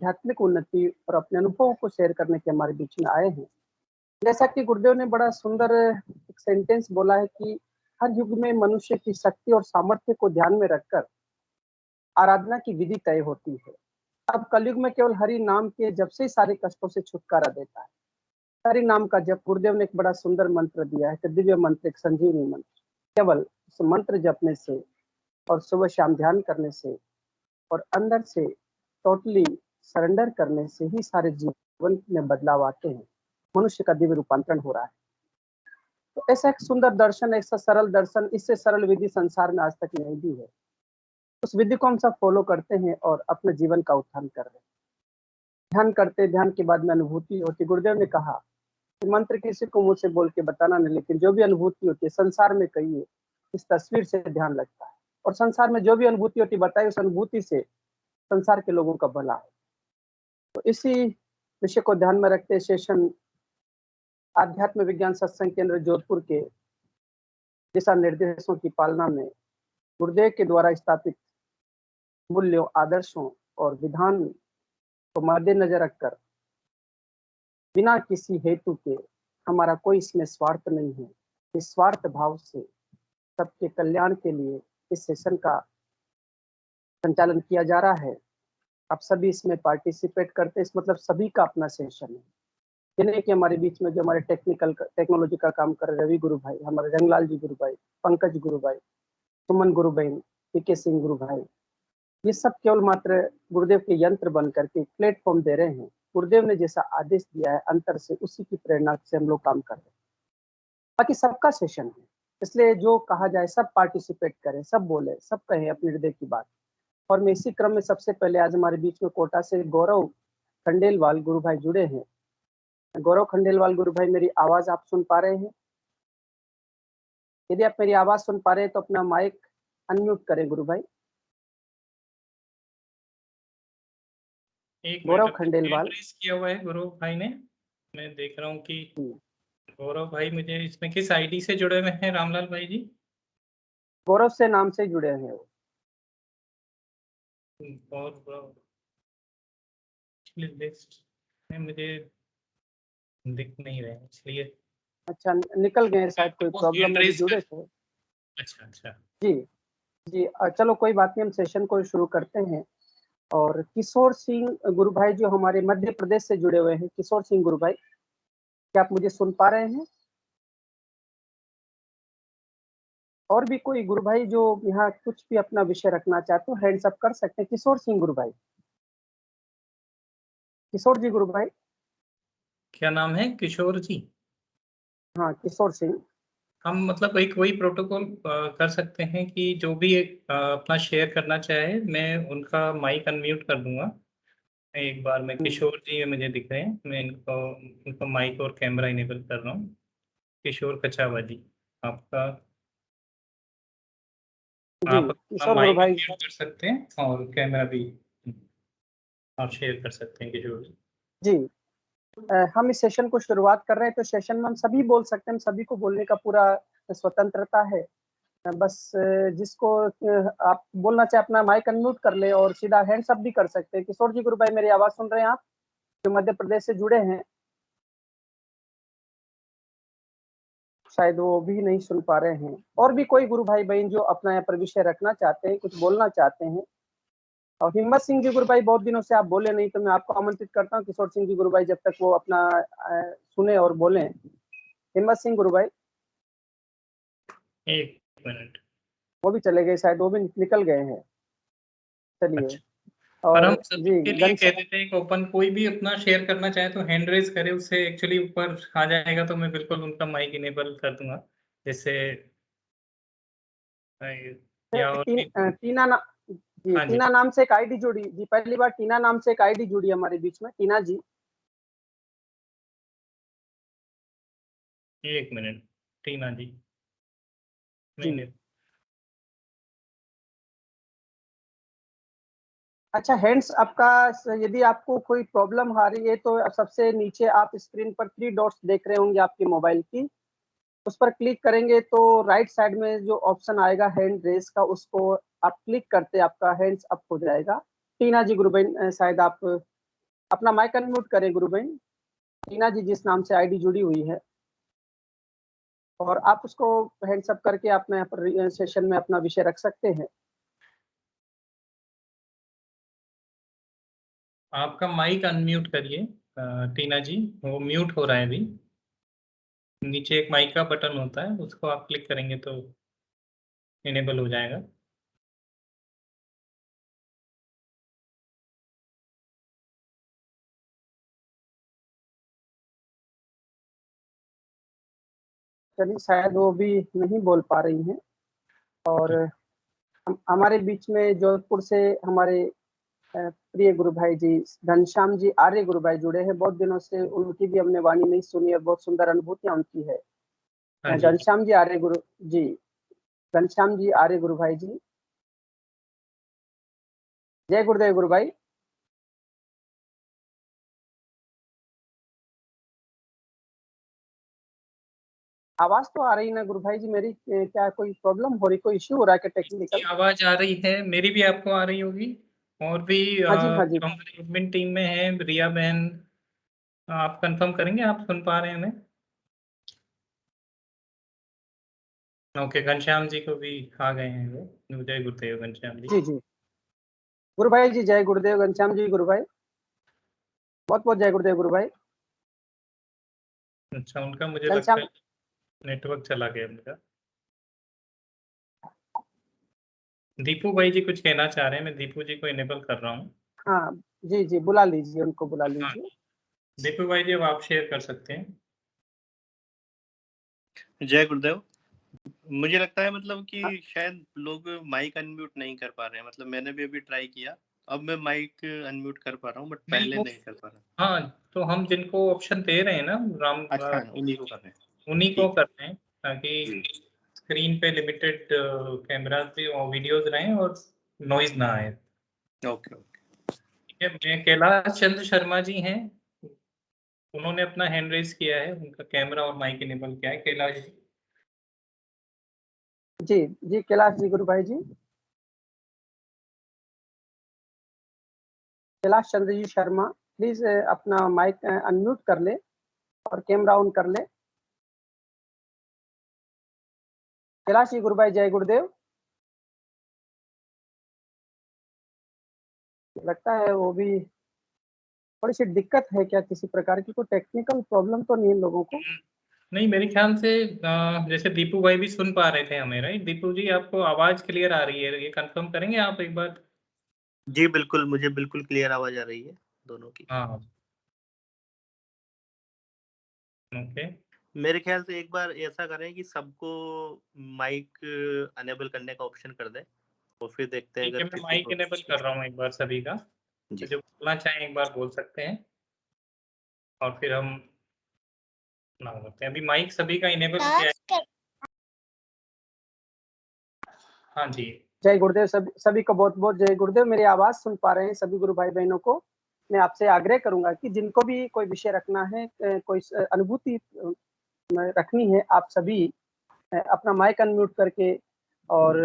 आध्यात्मिक उन्नति और अपने अनुभवों को शेयर करने के हमारे बीच में आए हैं। जैसा कि गुरुदेव ने बड़ा सुंदर एक सेंटेंस बोला है कि हर युग में मनुष्य की शक्ति और सामर्थ्य को ध्यान में रखकर आराधना की विधि तय होती है। अब कलयुग में केवल हरि नाम के जप से ही सारे कष्टों से छुटकारा देता है। हरि नाम का जप, गुरुदेव ने एक बड़ा सुंदर मंत्र दिया है कि दिव्य मंत्र, एक संजीवनी मंत्र। केवल उस मंत्र जपने से और सुबह शाम ध्यान करने से और अंदर से टोटली सरेंडर करने से ही सारे जीवन में बदलाव आते हैं। मनुष्य का दिव्य रूपांतरण हो रहा है। तो ऐसा एक सुंदर दर्शन, ऐसा सरल दर्शन, इससे सरल विधि संसार में आज तक नहीं दी है। उस विधि को हम सब फॉलो करते हैं और अपने जीवन का उत्थान कर रहे हैं। ध्यान करते, ध्यान के बाद में अनुभूति होती। गुरुदेव ने कहा कि मंत्र किसी को मुंह से बोल के बताना नहीं, लेकिन जो भी अनुभूति होती है संसार में कहिए, इस तस्वीर से ध्यान लगता है। और संसार में जो भी अनुभूति होती बताई, उस अनुभूति से संसार के लोगों का भला है। तो इसी विषय को ध्यान में रखते सेशन आध्यात्म विज्ञान सत्संग केंद्र जोधपुर के दिशा निर्देशों की पालना में गुरुदेव के द्वारा स्थापित मूल्यों, आदर्शों और विधान को मद्देनजर रखकर बिना किसी हेतु के, हमारा कोई इसमें स्वार्थ नहीं है, निस्वार्थ भाव से सबके कल्याण के लिए इस सेशन का संचालन किया जा रहा है। आप सभी इसमें पार्टिसिपेट करते हैं, इस मतलब सभी का अपना सेशन है। जिन्हें कि हमारे बीच में जो हमारे टेक्नोलॉजी का काम कर रहे रवि गुरु भाई, हमारे रंगलाल जी गुरु भाई, पंकज गुरु भाई, सुमन गुरु बहन, पीके सिंह गुरु भाई, ये सब केवल मात्र गुरुदेव के यंत्र बन करके प्लेटफॉर्म दे रहे हैं। गुरुदेव ने जैसा आदेश दिया है अंतर से, उसी की प्रेरणा से हम लोग काम कर रहे हैं। बाकी सबका सेशन है, इसलिए जो कहा जाए सब पार्टिसिपेट करें, सब बोले, सब कहें अपने हृदय की बात। और मैं इसी क्रम में सबसे पहले आज हमारे बीच में कोटा से गौरव खंडेलवाल गुरु भाई जुड़े हैं। गौरव खंडेलवाल गुरु भाई, मेरी आवाज आप सुन पा रहे हैं? यदि आप मेरी आवाज सुन पा रहे हैं तो अपना माइक अनम्यूट करें गुरु भाई। गौरव खंडेलवाल किया हुआ है गुरु भाई ने, मैं देख रहा हूँ कि गौरव भाई मुझे इसमें किस आईडी से जुड़े हुए हैं? रामलाल भाई जी गौरव से नाम से जुड़े हैं वो। और लिस्ट में मुझे दिख नहीं रहे, इसलिए अच्छा, निकल गए शायद, कोई प्रॉब्लम में जुड़े थे। अच्छा जी जी, चलो कोई बात नहीं, हम सेशन को शुरू करते हैं। और किशोर सिंह गुरु भाई जो हमारे मध्य प्रदेश से जुड़े हुए हैं, किशोर सिंह गुरु भाई, क्या आप मुझे सुन पा रहे हैं? और भी कोई गुरु भाई जो यहाँ कुछ भी अपना विषय रखना चाहते हो, हैंड्स अप कर सकते हैं। किशोर सिंह गुरु भाई, किशोर जी गुरु भाई, क्या नाम है? किशोर जी? हाँ, किशोर सिंह। हम मतलब एक वही प्रोटोकॉल कर सकते हैं कि जो भी अपना शेयर करना चाहे, मैं उनका माइक अनम्यूट कर दूंगा एक बार में। किशोर जी मुझे दिख रहे हैं, मैं इनको माइक और कैमरा इनेबल कर रहा हूँ। किशोर कछावा जी, आपका आप अपना माइक अनम्यूट कर सकते हैं और कैमरा भी आप शेयर कर सकते हैं किशोर जी। जी, हम इस सेशन को शुरुआत कर रहे हैं, तो सेशन में हम सभी बोल सकते हैं, हम सभी को बोलने का पूरा स्वतंत्रता है। बस जिसको आप बोलना चाहे अपना माइक अनम्यूट कर ले और सीधा हैंड्स अप भी कर सकते हैं। किशोर जी गुरु भाई, मेरी आवाज सुन रहे हैं आप, जो मध्य प्रदेश से जुड़े हैं? शायद वो भी नहीं सुन पा रहे हैं। और भी कोई गुरु भाई बहन जो अपना यहाँ पर विषय रखना चाहते हैं, कुछ बोलना चाहते हैं? और हिम्मत सिंह जी गुरु भाई, बहुत दिनों से आप बोले नहीं, तो मैं आपको आमंत्रित करता हूँ किशोर सिंह जी गुरु भाई, जब तक वो अपना सुने और बोले। हिम्मत सिंह गुरु भाई, एक मिनट, वो भी चले गए शायद, वो भी निकल गए हैं। चलिए। अच्छा। और पर हम सभी जी, के लिए कह देते हैं कि ओपन, कोई भी अपना शेयर करना चाहे तो हैंड रेज करे, उससे एक्चुअली ऊपर आ जाएगा, तो मैं बिल्कुल उनका माइक इनेबल कर दूंगा, जिससे या और भी टीना जी, हाँ टीना नाम से एक आईडी जुड़ी जी, पहली बार टीना नाम से एक आईडी जुड़ी हमारे बीच में। टीना जी, एक मिनट, टीना जी जी। नहीं। अच्छा, हैंड्स आपका, यदि आपको कोई प्रॉब्लम आ रही है तो सबसे नीचे आप स्क्रीन पर 3 डॉट्स देख रहे होंगे आपके मोबाइल की, उस पर क्लिक करेंगे तो राइट साइड में जो ऑप्शन आएगा हैंड रेस का, उसको आप क्लिक करते आपका हैंड्स अप हो जाएगा। टीना जी गुरु बहन, शायद आप अपना माइक अनम्यूट करें गुरु बहन। टीना जी जिस नाम से आईडी जुड़ी हुई है, और आप उसको हैंड्स अप करके अपने यहाँ पर सेशन में अपना विषय रख सकते हैं। आपका माइक अनम्यूट करिए टीना जी, वो म्यूट हो रहा है अभी। नीचे एक माइक का बटन होता है, उसको आप क्लिक करेंगे तो इनेबल हो जाएगा। चलिए, शायद वो भी नहीं बोल पा रही हैं। और हमारे बीच में जोधपुर से हमारे प्रिय गुरु भाई जी घनश्याम जी आर्य गुरु भाई जुड़े हैं। बहुत दिनों से उनकी भी हमने वाणी नहीं सुनी और बहुत सुंदर अनुभूतियां उनकी है। हाँ जी। घनश्याम जी आर्य गुरु जी, घनश्याम जी आर्य गुरु भाई जी, जय गुरुदेव गुरु भाई। आवाज तो आ रही ना गुरु भाई जी मेरी? क्या कोई प्रॉब्लम हो रही, कोई इश्यू हो रहा है क्या टेक्निकल? आवाज आ रही है, मेरी भी आपको आ रही होगी। और भी हाँ जी, हाँ जी। जो हमारी एडमिन टीम में है, रिया बहन, आप कंफर्म करेंगे आप सुन पा रहे हैं हमें? ओके, घनश्याम जी को भी आ गए हैं वो। जय गुरुदेव घनश्याम जी। जी जी गुरु भाई जी, जय गुरुदेव घनश्याम जी गुरु भाई, बहुत बहुत जय गुरुदेव गुरु भाई। अच्छा, उनका मुझे लगता घनश्याम, है नेटवर्क चला गया उनका। दीपू भाई जी कुछ कहना चाह रहे हैं, मैं दीपू जी को इनेबल कर रहा हूँ। हाँ जी जी, बुला लीजिए, उनको बुला हाँ, लीजिए। दीपू भाई जी अब आप शेयर कर सकते हैं। जय गुरुदेव। मुझे लगता है मतलब हाँ। कि शायद लोग माइक अनम्यूट नहीं कर पा रहे हैं। मतलब मैंने भी अभी ट्राई किया, अब मैं माइक अनम्यूट कर पा रहा हूँ, बट पहले नहीं कर पा रहा। हाँ, तो हम जिनको ऑप्शन दे रहे हैं ना राम, अच्छा, उन्हीं को कर रहे हैं। उन्हीं को ठीक। कर रहे हैं, ताकि स्क्रीन पे लिमिटेड कैमरास भी और वीडियोस रहें और नॉइज ना आए। Okay okay. ठीक है, मैं कैलाश चंद्र शर्मा जी हैं, उन्होंने अपना हैंड रेज किया है, उनका कैमरा और माइक इनेबल किया है। कैलाश जी। जी जी, कैलाश जी गुरु भाई जी, कैलाश चंद्र जी शर्मा, प्लीज अपना माइक अनम्यूट कर ले और कैमरा ऑन कर ले। कैलाश जी गुरु भाई, जय गुरुदेव। लगता है वो भी थोड़ी सी दिक्कत है क्या, किसी प्रकार की कोई टेक्निकल प्रॉब्लम तो नहीं है लोगों को? नहीं, मेरे ख्याल से जैसे दीपू भाई भी सुन पा रहे थे हमें, राइट? दीपू जी, आपको आवाज क्लियर आ रही है, ये कंफर्म करेंगे आप एक बार? जी बिल्कुल, मुझे बिल्कुल क्लियर आवाज आ रही है दोनों की। हाँ, ओके। मेरे ख्याल से एक बार ऐसा करें कि सबको माइक अनेबल करने का ऑप्शन कर दें, और फिर देखते हैं ठीक है, अगर मैं किसी माइक को। इनेबल कर रहा हूँ एक बार सभी का, तो जी जो बोलना चाहें एक बार बोल सकते हैं, और फिर हम ना करते हैं। अभी माइक सभी का इनेबल किया है। हाँ जी। जय गुरुदेव, सभी को बहुत बहुत जय गुरुदेव। मेरी आवाज सुन पा रहे हैं सभी गुरु भाई बहनों को? मैं आपसे आग्रह करूंगा कि जिनको भी कोई विषय रखना है, कोई अनुभूति रखनी है, आप सभी अपना माइक अनम्यूट करके और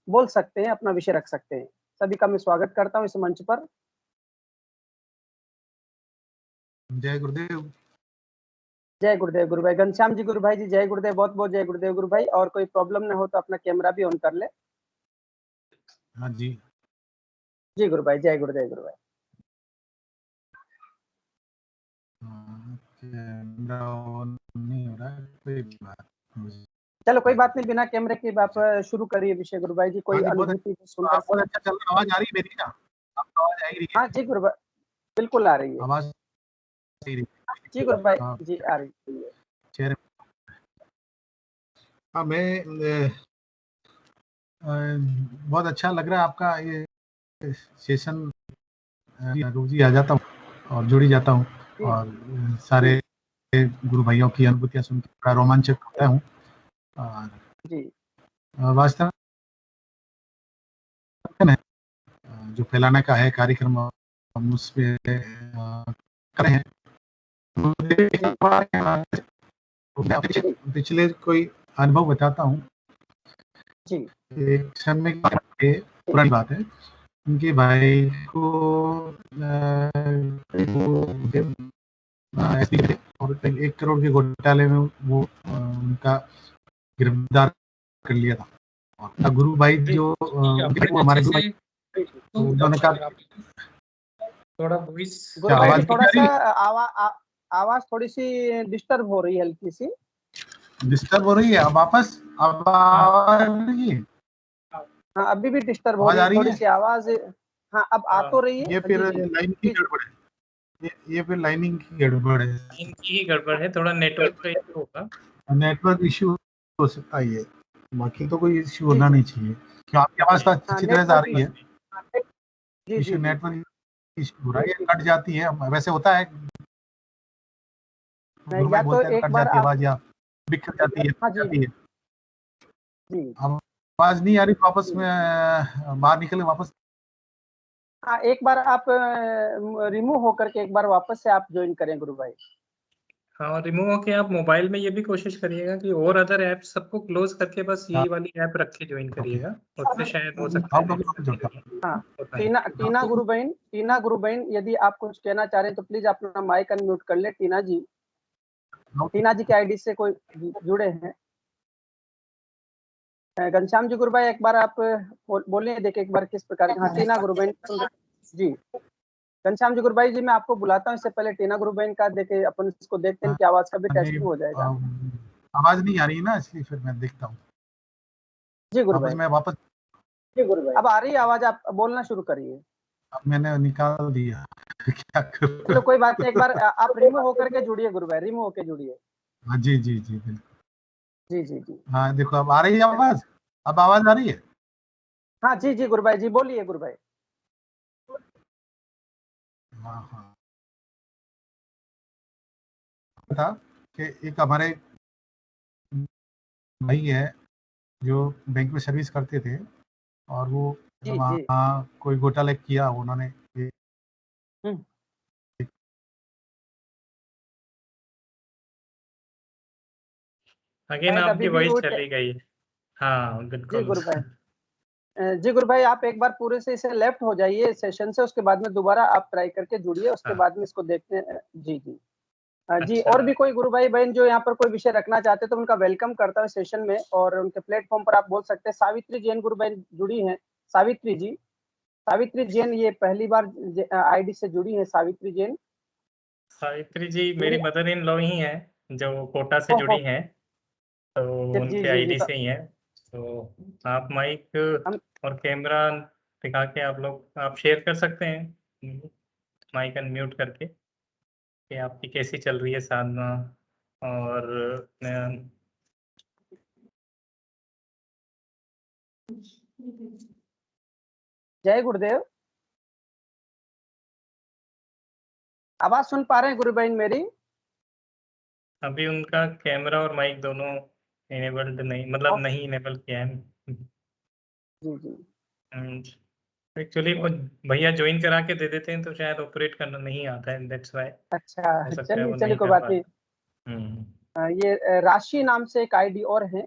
बोल सकते हैं, अपना विषय रख सकते हैं। सभी का मैं स्वागत करता हूं इस मंच पर। जय गुरुदेव। जय गुरुदेव गुरु भाई। घनश्याम जी गुरु भाई जी, जय गुरुदेव, बहुत बहुत जय गुरुदेव गुरु भाई। और कोई प्रॉब्लम ना हो तो अपना कैमरा भी ऑन कर ले। हाँ जी। जी गुरु भाई, जय गुरुदेव गुरु भाई। कैमरा ऑन नहीं हो रहा है, कोई बात नहीं। चलो कोई बात नहीं, बिना कैमरे के आप शुरू करिए विषय गुरु भाई जी। कोई अनुभूति सुंदर बहुत अच्छा चल रहा है। आवाज आ रही है मेरी ना? आपको आवाज आ रही है? हाँ जी गुरु भाई, बिल्कुल आ रही है। आवाज आ रही है जी गुरु भाई हाँ, जी, आ रही है। चेहरे। हाँ, मैं बहुत अच्छा लग रहा है आपका ये सेशन। रोज ही आ जाता हूँ और जुड़ ही जाता हूँ, और सारे गुरु भाइयों की अनुभूतियां सुन के बड़ा रोमांचक होता हूँ। जी वास्तव में जो फैलाने का है कार्यक्रम, हम उस पे कर रहे हैं। पिछले कोई अनुभव बताता हूँ। जी एक समय पुरानी बात है, उनके भाई को एसपी थे और 1 करोड़ के घोटाले में वो उनका गिरफ्तार कर लिया था। और गुरु भाई जो हमारे गुरु भाई उन्होंने कहा थोड़ा वॉइस गुरु भाई आवाज थोड़ा नहीं सा आ रही? आवाज थोड़ी सी डिस्टर्ब हो रही है, हल्की सी डिस्टर्ब हो रही है। अब वापस अब आ रही है? हाँ अभी भी डिस्टर्ब हो आवाज रही आ है रही थोड़ी है? सी आवाज। हाँ अब आ तो रही है। ये फिर जी, जी, लाइन की जी, जी। गड़बड़ है। ये फिर लाइनिंग की गड़बड़ है। इनकी ही गड़बड़ है, थोड़ा नेटवर्क का इशू होगा। नेटवर्क इश्यू हो सकता है ये, बाकी तो कोई इश्यू जी, होना जी। नहीं चाहिए। क्यों आपकी आवाज तो हाँ अच्छी तरह से आ नेटवर्क रही है। जी, जी, इश्यू जी। नेटवर्क इश्यू हो रहा है, कट जाती है। वैसे होता है, गुरु भाई या तो बोलते हैं एक कट बार जाती है आप आवाज या बिखर जाती है, हाँ कट जी, जाती है। जी, आवाज नहीं आ रही, वापस जी। में बाहर निकले वापस। हाँ एक बार आप रिमूव होकर के एक बार वापस से आप ज्वाइन करें गुरु भाई। हाँ, रिमूव होके आप मोबाइल में ये भी कोशिश करिएगा कि और अदर ऐप सबको क्लोज करके बस यही वाली ऐप रख के ज्वाइन करिएगा, उससे शायद हो सकता है। हाँ टीना गुरु बहन यदि आप कुछ कहना चाह रहे हैं तो प्लीज अपना माइक अनम्यूट कर ले। टीना जी की आईडी से कोई जुड़े हैं। घनश्याम जी गुरु भाई एक बार आप बोलिए, देखिए एक बार किस प्रकार। हाँ टीना गुरु बहन जी। घनश्याम जी गुरु भाई जी मैं आपको बुलाता हूँ, इससे पहले टीना गुरु बहन का देखे अपन इसको देखते हैं कि आवाज का भी टेस्टिंग हो जाएगा। आवाज नहीं आ रही है ना, इसलिए फिर मैं देखता हूँ। जी गुरु भाई। वापस जी गुरु भाई अब आ रही है आवाज, आप बोलना शुरू करिए। अब मैंने निकाल दिया। क्या करूं? चलो कोई बात नहीं, एक बार आप रिमूव होकर के जुड़िए गुरु भाई, रिमूव होकर जुड़िए। हाँ जी जी जी बिल्कुल। जी जी जी। हाँ देखो अब आ रही है आवाज। अब आवाज आ रही है। हाँ जी जी गुरु भाई जी बोलिए गुरु भाई। हाँ हाँ था कि एक हमारे भाई है जो बैंक में सर्विस करते थे और वो जी जी। वहाँ कोई घोटाला किया उन्होंने। अगेन शायद आपकी अभी भी वॉइस वो चली गई। हाँ जी बिल्कुल। गुरु भाई। जी गुरु भाई आप एक बार पूरे से इसे लेफ्ट हो जाइए सेशन से, उसके बाद में दोबारा आप ट्राई करके जुड़िए, उसके हाँ, बाद में इसको देखते हैं। जी जी जी। अच्छा और भी कोई गुरु भाई बहन जो यहाँ पर कोई विषय रखना चाहते हैं तो उनका वेलकम करता हूँ सेशन में, और उनके प्लेटफॉर्म पर आप बोल सकते हैं। सावित्री जैन गुरु बहन जुड़ी हैं। सावित्री जैन ये पहली बार आईडी से जुड़ी है। सावित्री जैन सावित्री जी मेरी मदर इन लॉ ही है जो कोटा से ओहो जुड़ी हैं, तो जी उनके जी जी। आईडी से ही है। तो आप माइक हम और कैमरा दिखा के आप शेयर कर सकते हैं माइक अनम्यूट करके कि आपकी कैसी चल रही है साधना। और जय गुरुदेव। आवाज सुन पा रहे हैं गुरु बहन मेरी? अभी उनका कैमरा और माइक दोनों इनेबल्ड नहीं, मतलब नहीं इनेबल किया है। जी जी। एक्चुअली वो भैया ज्वाइन करा के दे देते हैं तो शायद ऑपरेट करना नहीं आता है, दैट्स व्हाई अच्छा हो सकता है चलिए वो चलिए नहीं कोई कर बात नहीं। पाते। ये राशि नाम से एक आईडी और है।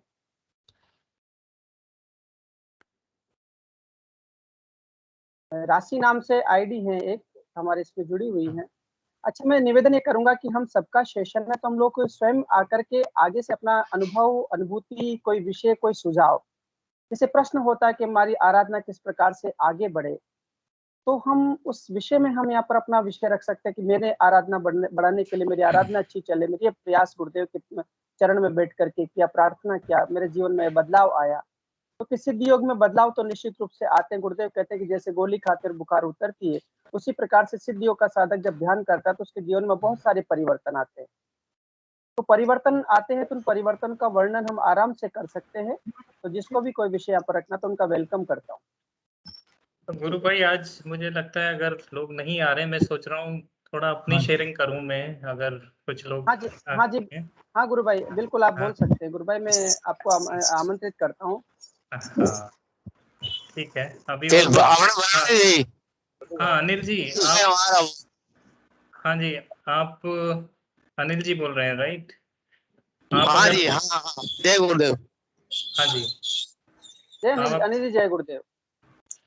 राशि नाम से आईडी है एक हमारे इसमें जुड़ी हुई है। अच्छा मैं निवेदन ये करूंगा कि हम सबका सेशन है तो हम लोग स्वयं आकर के आगे से अपना अनुभव अनुभूति कोई विषय कोई सुझाव, जैसे प्रश्न होता है कि हमारी आराधना किस प्रकार से आगे बढ़े, तो हम उस विषय में हम यहाँ पर अपना विषय रख सकते हैं कि मेरे आराधना बढ़ाने के लिए मेरी आराधना अच्छी चले, मेरे प्रयास गुरुदेव के चरण में बैठ करके किया, प्रार्थना किया, मेरे जीवन में बदलाव आया। तो किसी सिद्ध योग में बदलाव तो निश्चित रूप से आते हैं। गुरुदेव कहते हैं कि जैसे गोली खाकर बुखार उतरती है, उसी प्रकार से सिद्ध योग का साधक जब ध्यान करता है तो उसके जीवन में बहुत सारे परिवर्तन आते हैं। तो परिवर्तन आते हैं तो उन परिवर्तन का वर्णन हम आराम से कर सकते हैं। तो जिसको भी कोई विषय यहाँ पर रखना तो उनका वेलकम करता हूँ। तो गुरु भाई आज मुझे लगता है अगर लोग नहीं आ रहे, मैं सोच रहा हूँ थोड़ा अपनी शेयरिंग करूँ मैं, अगर कुछ लोग हाँ जी हाँ गुरु भाई बिल्कुल आप बोल सकते हैं। गुरु भाई मैं आपको आमंत्रित करता हूँ। हाँ ठीक है। अभी हाँ अनिल जी आप, हाँ जी आप अनिल जी बोल रहे हैं राइट? हाँ जी हाँ जय गुरुदेव। हाँ जी जय अनिल जी, जय गुरुदेव।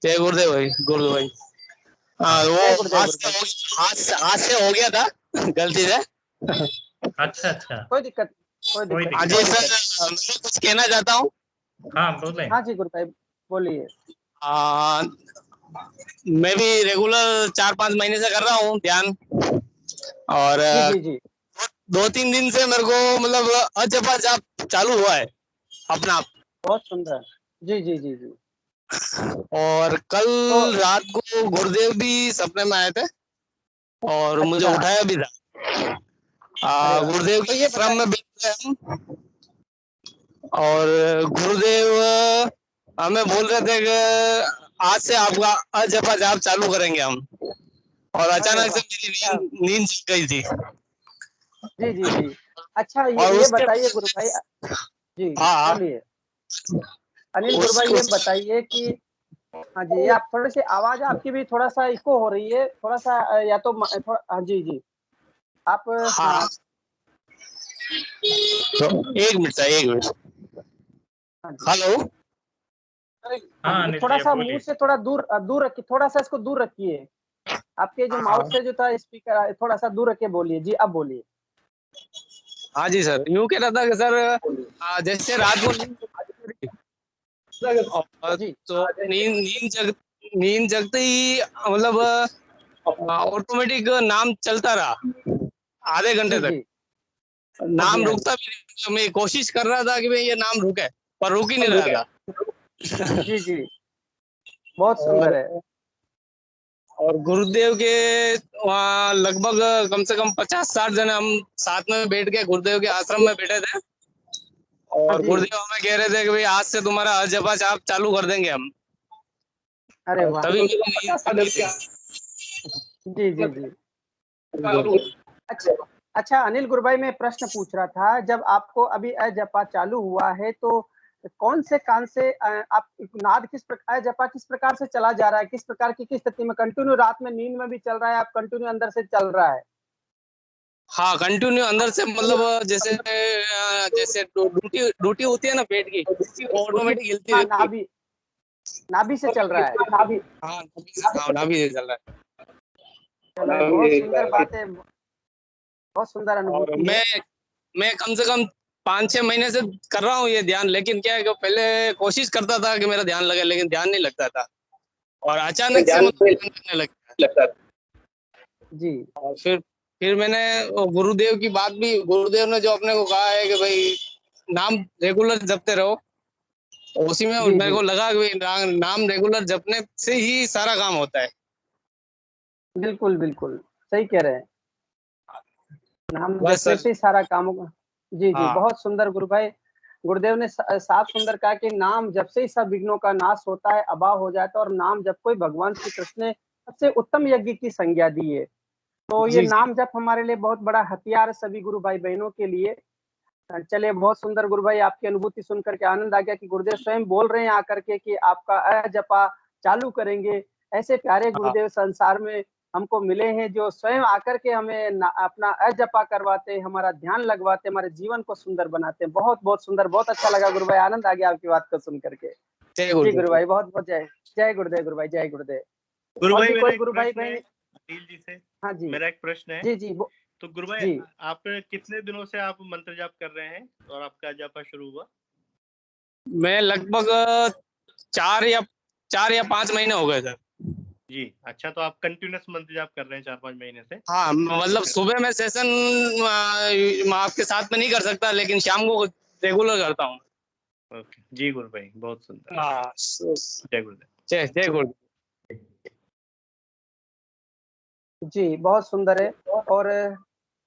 जय गुरुदेव भाई, गुरुदेव भाई। हाँ जय वो गुरुदेव हाथ से हो गया था गलती से। अच्छा अच्छा, कोई दिक्कत हाँ कोई जी दिक्कत। सर, मैं कुछ कहना चाहता हूँ। हाँ बोलें। हाँ जी गुरु भाई बोलिए। आ, मैं भी रेगुलर 4-5 महीने से कर रहा हूँ ध्यान, और जी जी जी 2-3 दिन से मेरे को मतलब अजपा जाप चालू हुआ है अपना आप। बहुत सुंदर। जी जी जी जी और कल तो रात को गुरुदेव भी सपने में आए थे और मुझे अच्छा, उठाया भी था। अरे वाह। गुरुदेव तो के ये आश्रम में बैठे हम, और गुरुदेव हमें बोल रहे थे कि आज से आपका अजपा जाप चालू करेंगे हम, और अरे अचानक से वाह मेरी क्या। नींद जग गई थी। जी जी जी अच्छा और ये उसके बताइए गुरु भाई। जी हाँ बोलिए अनिल गुरु भाई, ये बताइए कि हाँ जी, ये आप थोड़े से आवाज आपकी भी थोड़ा सा इको हो रही है, थोड़ा सा या तो थोड़ा हाँ जी जी आप हाँ हाँ तो एक मिनट सर, एक मिनट। हाँ जी हेलो। हाँ हाँ जी, अनिल थोड़ा जी, सा मुंह बोलिए। से थोड़ा दूर दूर रखिए, थोड़ा सा इसको दूर रखिए। आपके जो माउथ से जो था स्पीकर थोड़ा सा दूर रख के बोलिए। जी अब बोलिए। हाँ जी सर, यूँ कह रहा था कि सर जैसे रात को और जी तो नींद जगते ही मतलब ऑटोमेटिक नाम चलता रहा आधे घंटे जी तक। जी हाँ जी नाम हाँ जी रुकता भी नहीं। मैं कोशिश कर रहा था कि भाई ये नाम रुके, पर रुक ही नहीं रहा था। जी जी बहुत और सुंदर है। और गुरुदेव के वहाँ लगभग कम से कम 50-60 जने हम साथ में बैठ के गुरुदेव के आश्रम में बैठे थे, हाँ और जी गुरुदेव हमें कह रहे थे कि भाई आज से तुम्हारा अजपा जाप चालू कर देंगे हम। अरे वाह। तभी मेरी नींद खुली थी। जी जी जी अच्छा अच्छा अनिल गुरु भाई, मैं प्रश्न पूछ रहा था, जब आपको अभी अजपा चालू हुआ है तो कौन से कान से आप नाद किस प्रकार अजपा किस प्रकार से चला जा रहा है, किस प्रकार की किस स्थिति में कंटिन्यू रात में नींद में भी चल रहा है, आप कंटिन्यू अंदर से चल रहा है? हाँ कंटिन्यू अंदर से मतलब जैसे ड्यूटी ड्यूटी होती है ना पेट की, वो ऑटोमेटिक हिलती हाँ रहती है। नाभि नाभि से चल रहा है। हाँ नाभि से चल रहा चलो बहुत सुंदर बात है, बहुत सुंदर है। और अनुभूति है। मैं कम से कम 5-6 महीने से कर रहा हूँ ये ध्यान, लेकिन क्या है कि पहले कोशिश करता था कि मेरा ध्यान लगे, लेकिन ध्यान नहीं लगता था, और अचानक से मतलब ध्यान लगने लगता है। जी और फिर मैंने वो गुरुदेव की बात भी, गुरुदेव ने जो अपने को कहा है कि भाई नाम रेगुलर जपते रहो, उसी में जी मेरे जी को लगा कि नाम रेगुलर जपने से ही सारा काम होता है। बिल्कुल बिल्कुल सही कह रहे हैं, नाम बस जपने सर। से ही सारा काम होगा। जी जी हाँ बहुत सुंदर गुरु भाई। गुरुदेव ने साफ सुंदर कहा कि नाम जब से ही सब विघ्नों का नाश होता है, अबा हो जाता है, और नाम जब कोई भगवान श्री कृष्ण ने सबसे उत्तम यज्ञ की संज्ञा दी है। तो ये जी जी नाम जप हमारे लिए बहुत बड़ा हथियार है सभी गुरु भाई बहनों के लिए। चलिए बहुत सुंदर गुरु भाई, आपकी अनुभूति सुन करके आनंद आ गया कि गुरुदेव स्वयं बोल रहे हैं आकर के कि आपका अजपा चालू करेंगे। ऐसे प्यारे हाँ गुरुदेव संसार में हमको मिले हैं जो स्वयं आकर के हमें अपना अजपा करवाते हैं, हमारा ध्यान लगवाते हैं, हमारे जीवन को सुंदर बनाते हैं। बहुत बहुत सुंदर, बहुत अच्छा लगा गुरु भाई, आनंद आ गया आपकी बात को सुन करके। जय जी गुरु गुरुदेव। भाई बहुत बहुत जय जय गुरुदेव गुरु भाई, जय गुरुदेव। गुरु और भाई भी मेरा कोई एक गुरु भाई प्रश्न है बहन? अनिल जी से। हाँ जी मेरा एक प्रश्न है। जी जी तो गुरु भाई जी आप कितने दिनों से आप मंत्र जाप कर रहे हैं और आपका जापा शुरू हुआ? मैं लगभग 4 या 5 महीने हो गए सर। जी अच्छा, तो आप कंटिन्यूअस मंत्र जाप कर रहे हैं 4-5 महीने से? हाँ मतलब सुबह में सेशन आपके साथ में नहीं कर सकता, लेकिन शाम को रेगुलर करता हूँ। ओके जी गुरु भाई, बहुत सुंदर। हाँ जय गुरुदेव। जय गुरुदेव। जी बहुत सुंदर है। और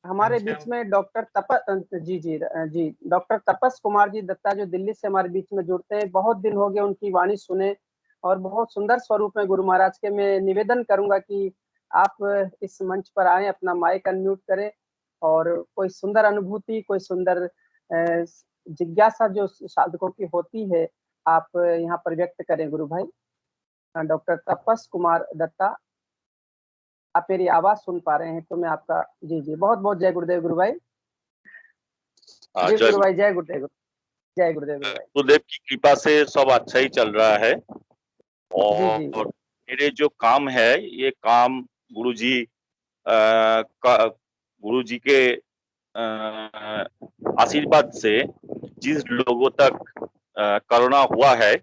हमारे बीच घनश्याम। में डॉक्टर जी डॉक्टर तपस कुमार जी दत्ता जो दिल्ली से हमारे बीच में जुड़ते हैं, बहुत दिन हो गए उनकी वाणी सुने, और बहुत सुंदर स्वरूप में गुरु महाराज के मैं निवेदन करूंगा कि आप इस मंच पर आए, अपना माइक अनम्यूट करें, और कोई सुंदर अनुभूति, कोई सुंदर जिज्ञासा जो साधकों की होती है, आप यहाँ पर व्यक्त करें गुरु भाई। डॉक्टर तपस कुमार दत्ता, आप मेरी आवाज सुन पा रहे हैं तो मैं आपका जी जी बहुत बहुत जय गुरुदेव गुरु भाई। जी जय गुरु भाई, जय गुरुदेव, जय गुरुदेव गुरु भाई। गुरुदेव की कृपा से सब अच्छा ही चल रहा है। जी जी और मेरे जो काम है ये काम गुरुजी गुरुजी के आशीर्वाद से जिस लोगों तक कोरोना हुआ है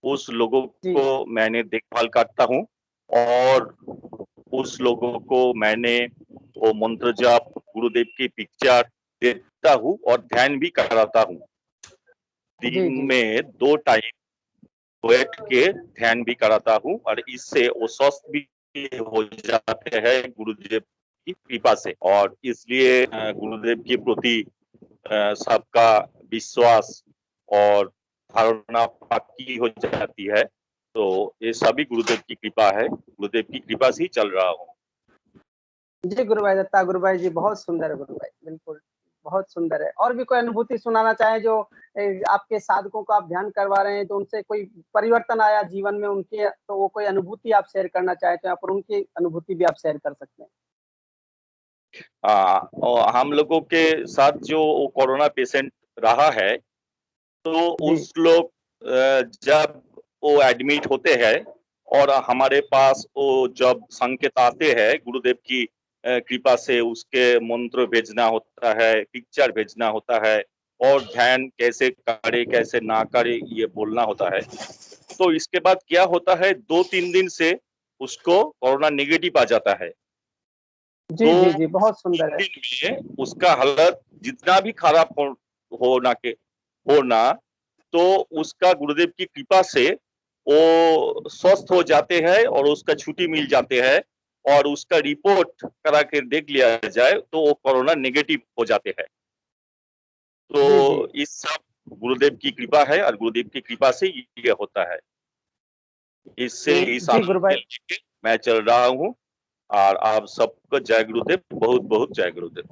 उस लोगों जी। को मैंने देखभाल करता हूँ और उस लोगों को मैंने वो मंत्र जाप गुरुदेव की पिक्चर देता हूँ और ध्यान भी कराता हूँ। जी, दिन जी। में 2 टाइम बैठ के ध्यान भी कराता हूँ और इससे वो स्वस्थ भी हो जाते हैं गुरुदेव की कृपा से। और इसलिए गुरुदेव के प्रति सबका विश्वास और धारणा पक्की हो जाती है। तो ये सभी गुरुदेव की कृपा है, गुरुदेव की कृपा से ही चल रहा हूँ। जी, गुरु भाई दत्ता गुरु भाई जी, बहुत सुंदर है गुरु भाई, बिल्कुल, बहुत सुंदर है। और भी कोई अनुभूति सुनाना चाहें जो आपके साधकों को आप ध्यान करवा रहे हैं, तो उनसे कोई परिवर्तन आया जीवन में उनके, तो वो कोई अनुभूति आप शेयर करना चाहें तो यहाँ पर उनकी अनुभूति भी आप शेयर कर सकते हैं। और हम लोगों के साथ जो कोरोना पेशेंट रहा है, तो जी। उस लोग जब वो एडमिट होते हैं और हमारे पास वो जब संकेत आते हैं गुरुदेव की कृपा से उसके मंत्र भेजना होता है, पिक्चर भेजना होता है और ध्यान कैसे करे कैसे ना करे ये बोलना होता है। तो इसके बाद क्या होता है 2-3 दिन से उसको कोरोना नेगेटिव आ जाता है। जी, जी, जी, बहुत सुंदर है। दिन में उसका हालत जितना भी खराब होना तो उसका गुरुदेव की कृपा से वो स्वस्थ हो जाते हैं और उसका छुट्टी मिल जाते हैं और उसका रिपोर्ट करा के देख लिया जाए तो वो कोरोना नेगेटिव हो जाते हैं। जी, जी। तो इस सब गुरुदेव की कृपा है और गुरुदेव की कृपा से ये होता है। इससे इस जी, आनंद गुरु के भाई। लेके मैं चल रहा हूँ और आप सबको जय गुरुदेव, बहुत-बहुत जय गुरुदेव।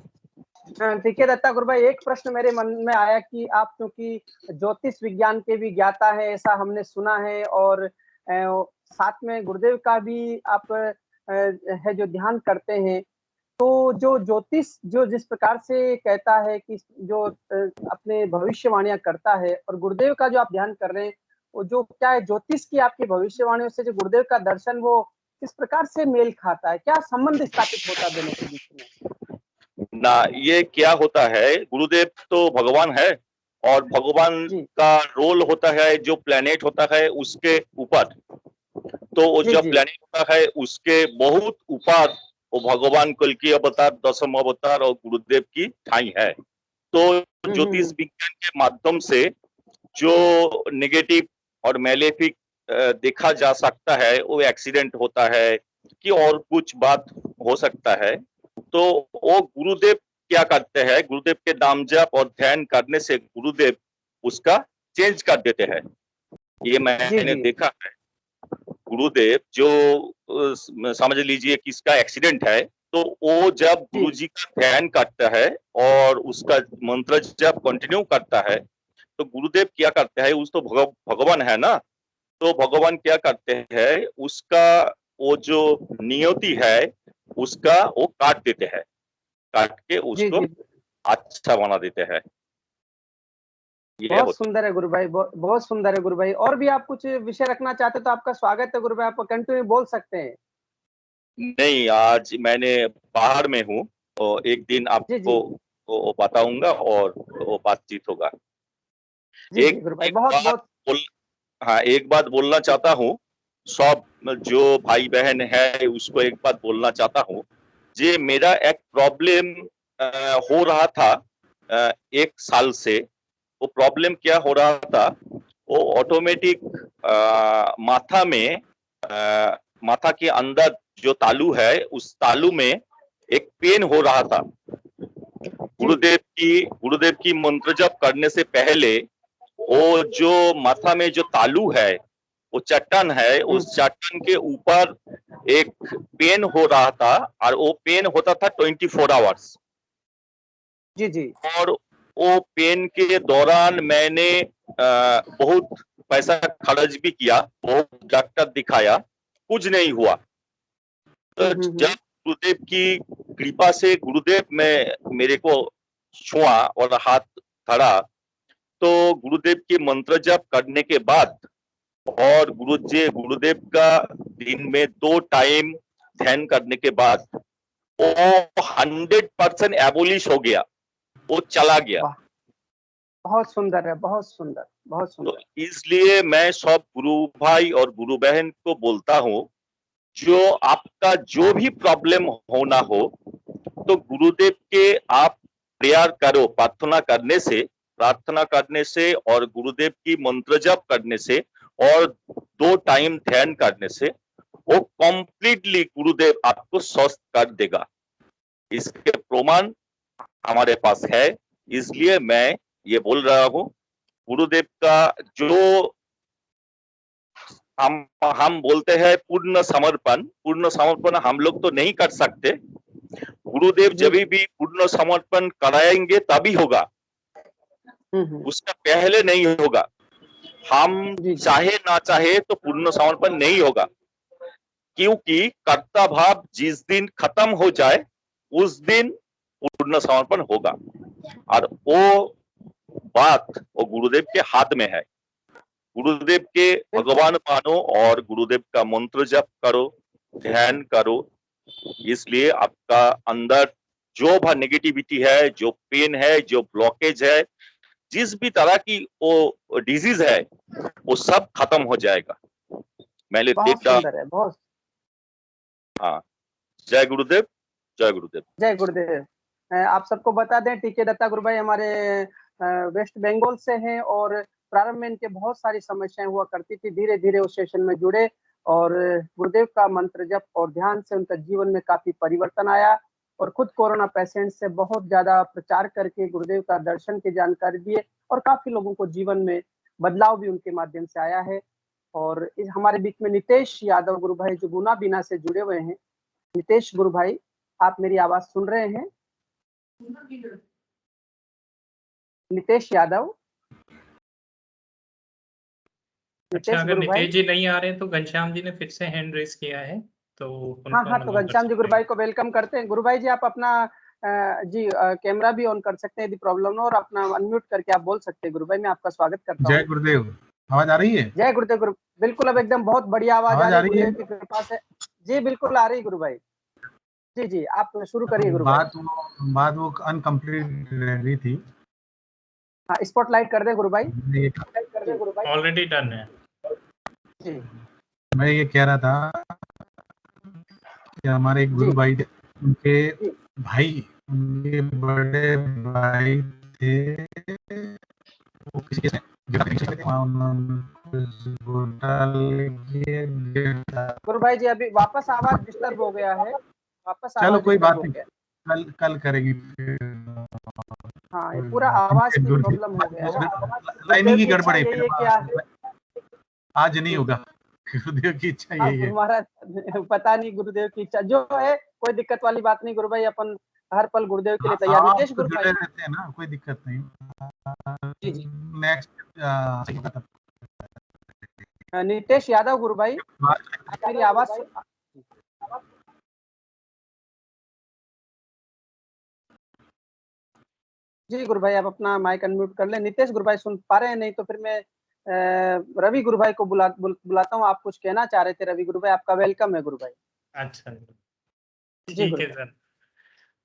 ठीक है दत्ता गुरु भाई, एक प्रश्न मेरे मन में आया कि आप क्योंकि ज्योतिष विज्ञान के भी ज्ञाता हैं, ऐसा हमने सुना है और साथ में गुरुदेव का भी आप है जो ध्यान करते हैं। तो जो ज्योतिष जो जिस प्रकार से कहता है कि जो अपने भविष्यवाणियाँ करता है और गुरुदेव का जो आप ध्यान कर रहे हैं, वो जो क्या है ज्योतिष की आपकी भविष्यवाणियों से जो गुरुदेव का दर्शन वो किस प्रकार से मेल खाता है? क्या संबंध स्थापित होता है दोनों के बीच में? ना ये क्या होता है गुरुदेव तो भगवान है और भगवान जी। का रोल होता है जो प्लेनेट होता है उसके ऊपर। तो वो जी, जो जी। प्लेनेट होता है उसके बहुत ऊपर वो भगवान कल्कि अवतार, दसम अवतार और गुरुदेव की ठाई है। तो ज्योतिष हुँ। विज्ञान के माध्यम से जो नेगेटिव और मैलेफिक देखा जा सकता है वो एक्सीडेंट होता है कि और कुछ बात हो सकता है। तो वो गुरुदेव क्या करते हैं गुरुदेव के नाम जप और ध्यान करने से गुरुदेव उसका चेंज कर देते हैं। ये जी, मैंने जी। देखा है। गुरुदेव जो समझ लीजिए किसका एक्सीडेंट है तो वो जब जी। गुरुजी का ध्यान करता है और उसका मंत्र जब कंटिन्यू करता है तो गुरुदेव क्या करते हैं उस तो भगवान है ना, तो भगवान क्या करते हैं उसका वो जो नियति है उसका वो काट देते हैं, काट के जी, उसको जी। अच्छा बना देते हैं। ये बहुत होता सुंदर है गुरु भाई, बहुत सुंदर है गुरु भाई। और भी आप कुछ विषय रखना चाहते हैं तो आपका स्वागत है गुरु भाई, आप कंटिन्यू बोल सकते हैं। नहीं, आज मैंने बाहर में हूँ और एक दिन जी, आपको जी। वो बताऊंगा और वो बातचीत होगा। जी, जी एक गुरु भाई, एक बात बहुत-बहुत बोल हाँ, एक बात बोलना चाहता हूँ। सब जो भाई-बहन है उसको एक बात बोलना चाहता हूँ। जे मेरा एक प्रॉब्लम हो रहा था 1 साल से। वो प्रॉब्लम क्या हो रहा था, वो ऑटोमेटिक माथा में माथा के अंदर जो तालू है, उस तालू में एक पेन हो रहा था। जी। गुरुदेव की मंत्र जप करने से पहले वो जो माथा में जो तालू है, वो चट्टान है, हुँ। उस चट्टान के ऊपर एक पेन हो रहा था और वो पेन होता था 24 आवर्स। जी, जी। और वो पेन के दौरान मैंने बहुत पैसा खर्च भी किया, बहुत डॉक्टर दिखाया, कुछ नहीं हुआ। तो जब हुँ। गुरुदेव की कृपा से गुरुदेव में मेरे को छुआ और हाथ धरा, तो गुरुदेव के मंत्र जप करने के बाद और गुरुदेव का दिन में 2 टाइम ध्यान करने के बाद वो 100% एबोलिश हो गया, वो चला गया। वाह! बहुत सुंदर है, बहुत सुंदर, बहुत तो सुंदर। इसलिए मैं सब गुरु भाई और गुरु बहन को बोलता हूँ, जो आपका जो भी प्रॉब्लम होना हो, तो गुरुदेव के आप प्रेयर करो, प्रार्थना करने से और गुरुदेव की मंत्र जप करने से और 2 टाइम ध्यान करने से वो कंप्लीटली गुरुदेव आपको स्वस्थ कर देगा। इसके प्रमाण हमारे पास है, इसलिए मैं ये बोल रहा हूँ, गुरुदेव का जो हम बोलते हैं पूर्ण समर्पण हम लोग तो नहीं कर सकते। गुरुदेव जी, जब भी पूर्ण समर्पण कराएंगे तभी होगा, उसका पहले नहीं होगा। हम जी, जी। चाहे ना चाहे तो पूर्ण समर्पण नहीं होगा, क्योंकि कर्ता भाव जिस दिन खत्म हो जाए उस दिन पूर्ण समर्पण होगा। और वो बात वो गुरुदेव के हाथ में है। गुरुदेव के भगवान मानो और गुरुदेव का मंत्र जप करो, ध्यान करो। इसलिए आपका अंदर जो भी नेगेटिविटी है, जो पेन है, जो ब्लॉकेज है, जिस भी तरह की वो डिजीज है, वो सब खत्म हो जाएगा। मैंने बहुत देखा। सुंदर है, बहुत। हाँ, जय गुरुदेव, जय गुरुदेव। जय गुरुदेव। आप सबको बता दें, टीके दत्ता गुरु भाई हमारे वेस्ट बंगाल से हैं और प्रारंभ में इनके बहुत सारी समस्याएं हुआ करती थी। धीरे-धीरे उस सेशन में जुड़े और गुरुदेव का मंत्र जप और ध्यान से उनका जीवन में काफ़ी परिवर्तन आया और खुद कोरोना पेशेंट से बहुत ज़्यादा प्रचार करके गुरुदेव का दर्शन की जानकारी दिए और काफ़ी लोगों को जीवन में बदलाव भी उनके माध्यम से आया है। और इस हमारे बीच में नितेश यादव गुरु भाई जो गुना बिना से जुड़े हुए हैं। नितेश गुरु भाई, आप मेरी आवाज़ सुन रहे हैं? नितेश यादव? अच्छा, नितेश अगर गुरु भाई? नितेश जी नहीं आ रहे हैं तो घनश्याम जी ने फिर से हैंड रेज़ किया है, तो हाँ, उनको हाँ, हम तो अलाउ कर घनश्याम जी गुरु सकते हैं। भाई को वेलकम करते हैं। गुरु भाई जी आप अपना कैमरा भी ऑन कर सकते हैं यदि प्रॉब्लम हो और अपना अनम्यूट करके आप बोल सकते हैं। गुरु भाई मैं आपका स्वागत करता जय हूँ। गुरुदेव। आवाज आ रही है? जय गुरुदेव गुरु बिल्कुल अब एकदम बहुत बढ़िया आवाज़ आ आवाज रही आ है रही है? गुरुदेव की कृपा से। जी, बिल्कुल आ रही है गुरु भाई। जी, जी, आप शुरू करिए गुरु भाई। बात वो अनकम्प्लीट रह रही थी। हाँ, स्पॉटलाइट कर दें गुरु भाई। मैं ऑलरेडी डन है। जी, ये कह रहा था कि हमारे एक जी, गुरु भाई थे, उनके जी। भाई, उनके बड़े भाई थे, वो किसी केस में गिरफ्तार थे, वहाँ उन्होंने कुछ घोटाले किए, गुरु भाई जी अभी वापस आवाज़ डिस्टर्ब हो गया है। वापस चलो आवाज़ कोई डिस्टर्ब बात हो नहीं, गया। कल करेंगे फिर। हाँ, ये पूरा आवाज़ की प्रॉब्लम हो गया है। लाइनिंग गुरुदेव की की इच्छा गड़बड़ है, यही है कि आज नहीं होगा। गुरुदेव की इच्छा अब यही है। हमारा पता नहीं गुरुदेव की इच्छा जो है, कोई दिक्कत वाली बात नहीं गुरु भाई, अपन हर पल गुरुदेव के लिए तैयार। आप नितेश तो गुरु जुड़े भाई। रहते हैं ना, कोई दिक्कत नहीं। जी, जी। नेक्स्ट नितेश यादव गुरु भाई, आप मेरी आवाज़ जी गुरु भाई आप अपना माइक अनम्यूट कर लें। नितेश गुरु भाई सुन पा रहे हैं? नहीं तो फिर मैं रवि गुरु भाई को बुलाता हूँ। आप कुछ कहना चाह रहे थे रवि गुरु भाई, आपका वेलकम है गुरु भाई। अच्छा, जी ठीक गुरु है भाई। सर।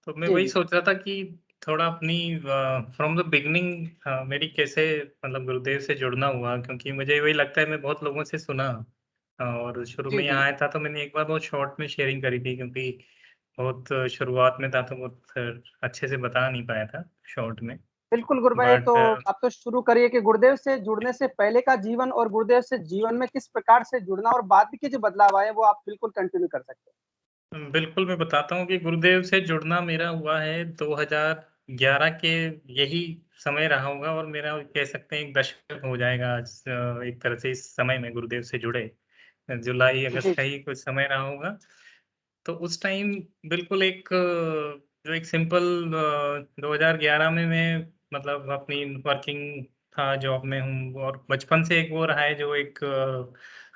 तो मैं जी, वही जी। सोच रहा था कि थोड़ा अपनी फ्रॉम द बिगिनिंग मेरी कैसे मतलब गुरुदेव से जुड़ना हुआ, क्योंकि मुझे वही लगता है मैं बहुत लोगों से सुना और शुरू जी, में जी। यहाँ आया था तो मैंने एक बार बहुत शॉर्ट में शेयरिंग करी थी, क्योंकि बहुत शुरुआत में था तो बहुत अच्छे से बता नहीं पाया था शॉर्ट में। बिल्कुल गुरु भाई, तो बट आप तो शुरू करिए कि गुरुदेव से जुड़ने से पहले का जीवन और गुरुदेव से जीवन में किस प्रकार से जुड़ना और बाद के जो बदलाव आए, वो आप बिल्कुल कंटिन्यू कर सकते हैं। बिल्कुल मैं बताता हूँ कि गुरुदेव से जुड़ना मेरा हुआ है 2011 के यही समय रहा होगा और मेरा कह सकते हैं एक दशक हो जाएगा आज एक तरह से इस समय में गुरुदेव से जुड़े। जुलाई जी, अगस्त का ही कुछ समय रहा होगा। तो उस टाइम बिल्कुल एक जो एक सिंपल 2011 में मैं मतलब अपनी वर्किंग था, जॉब में हूँ और बचपन से एक वो रहा है जो एक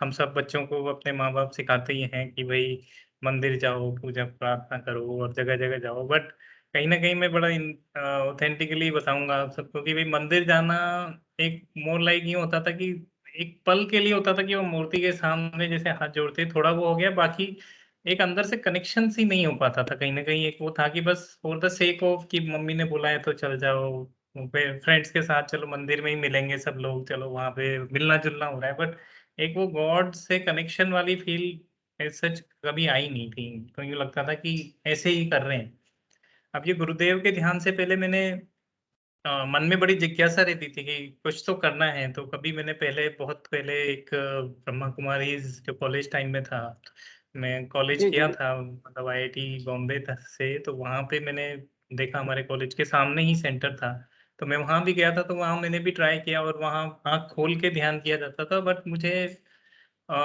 हम सब बच्चों को अपने माँ-बाप सिखाते ही हैं कि भई मंदिर जाओ, पूजा प्रार्थना करो और जगह-जगह जाओ। बट कहीं न कहीं मैं बड़ा ऑथेंटिकली बताऊँगा आप सबको कि भई मंदिर जाना एक मोर लाइक यूँ होता था कि एक पल के लिए होता था कि वो मूर्ति के सामने जैसे हाथ जोड़ते, थोड़ा वो हो गया, बाकी एक अंदर से कनेक्शन सी नहीं हो पाता था। कहीं न कहीं एक वो था कि बस फॉर द सेक ऑफ कि मम्मी ने बुलाया तो चल जाओ, फ्रेंड्स के साथ चलो मंदिर में ही मिलेंगे सब लोग, चलो वहाँ पे मिलना-जुलना हो रहा है, बट एक वो गॉड से कनेक्शन वाली फ़ील एज़ सच कभी आई नहीं थी। तो यूँ लगता था कि ऐसे ही कर रहे हैं। अब ये गुरुदेव के ध्यान से पहले मैंने मन में बड़ी जिज्ञासा रहती थी कि कुछ तो करना है, तो कभी मैंने पहले बहुत पहले एक ब्रह्मा कुमारीज़ जो कॉलेज टाइम में था, मैं कॉलेज जी, किया जी। था मतलब आईआईटी बॉम्बे से, तो वहाँ पे मैंने देखा हमारे कॉलेज के सामने ही सेंटर था, तो मैं वहाँ भी गया था, तो वहाँ मैंने भी ट्राई किया और वहाँ आँख खोल के ध्यान किया जाता था, बट मुझे अ,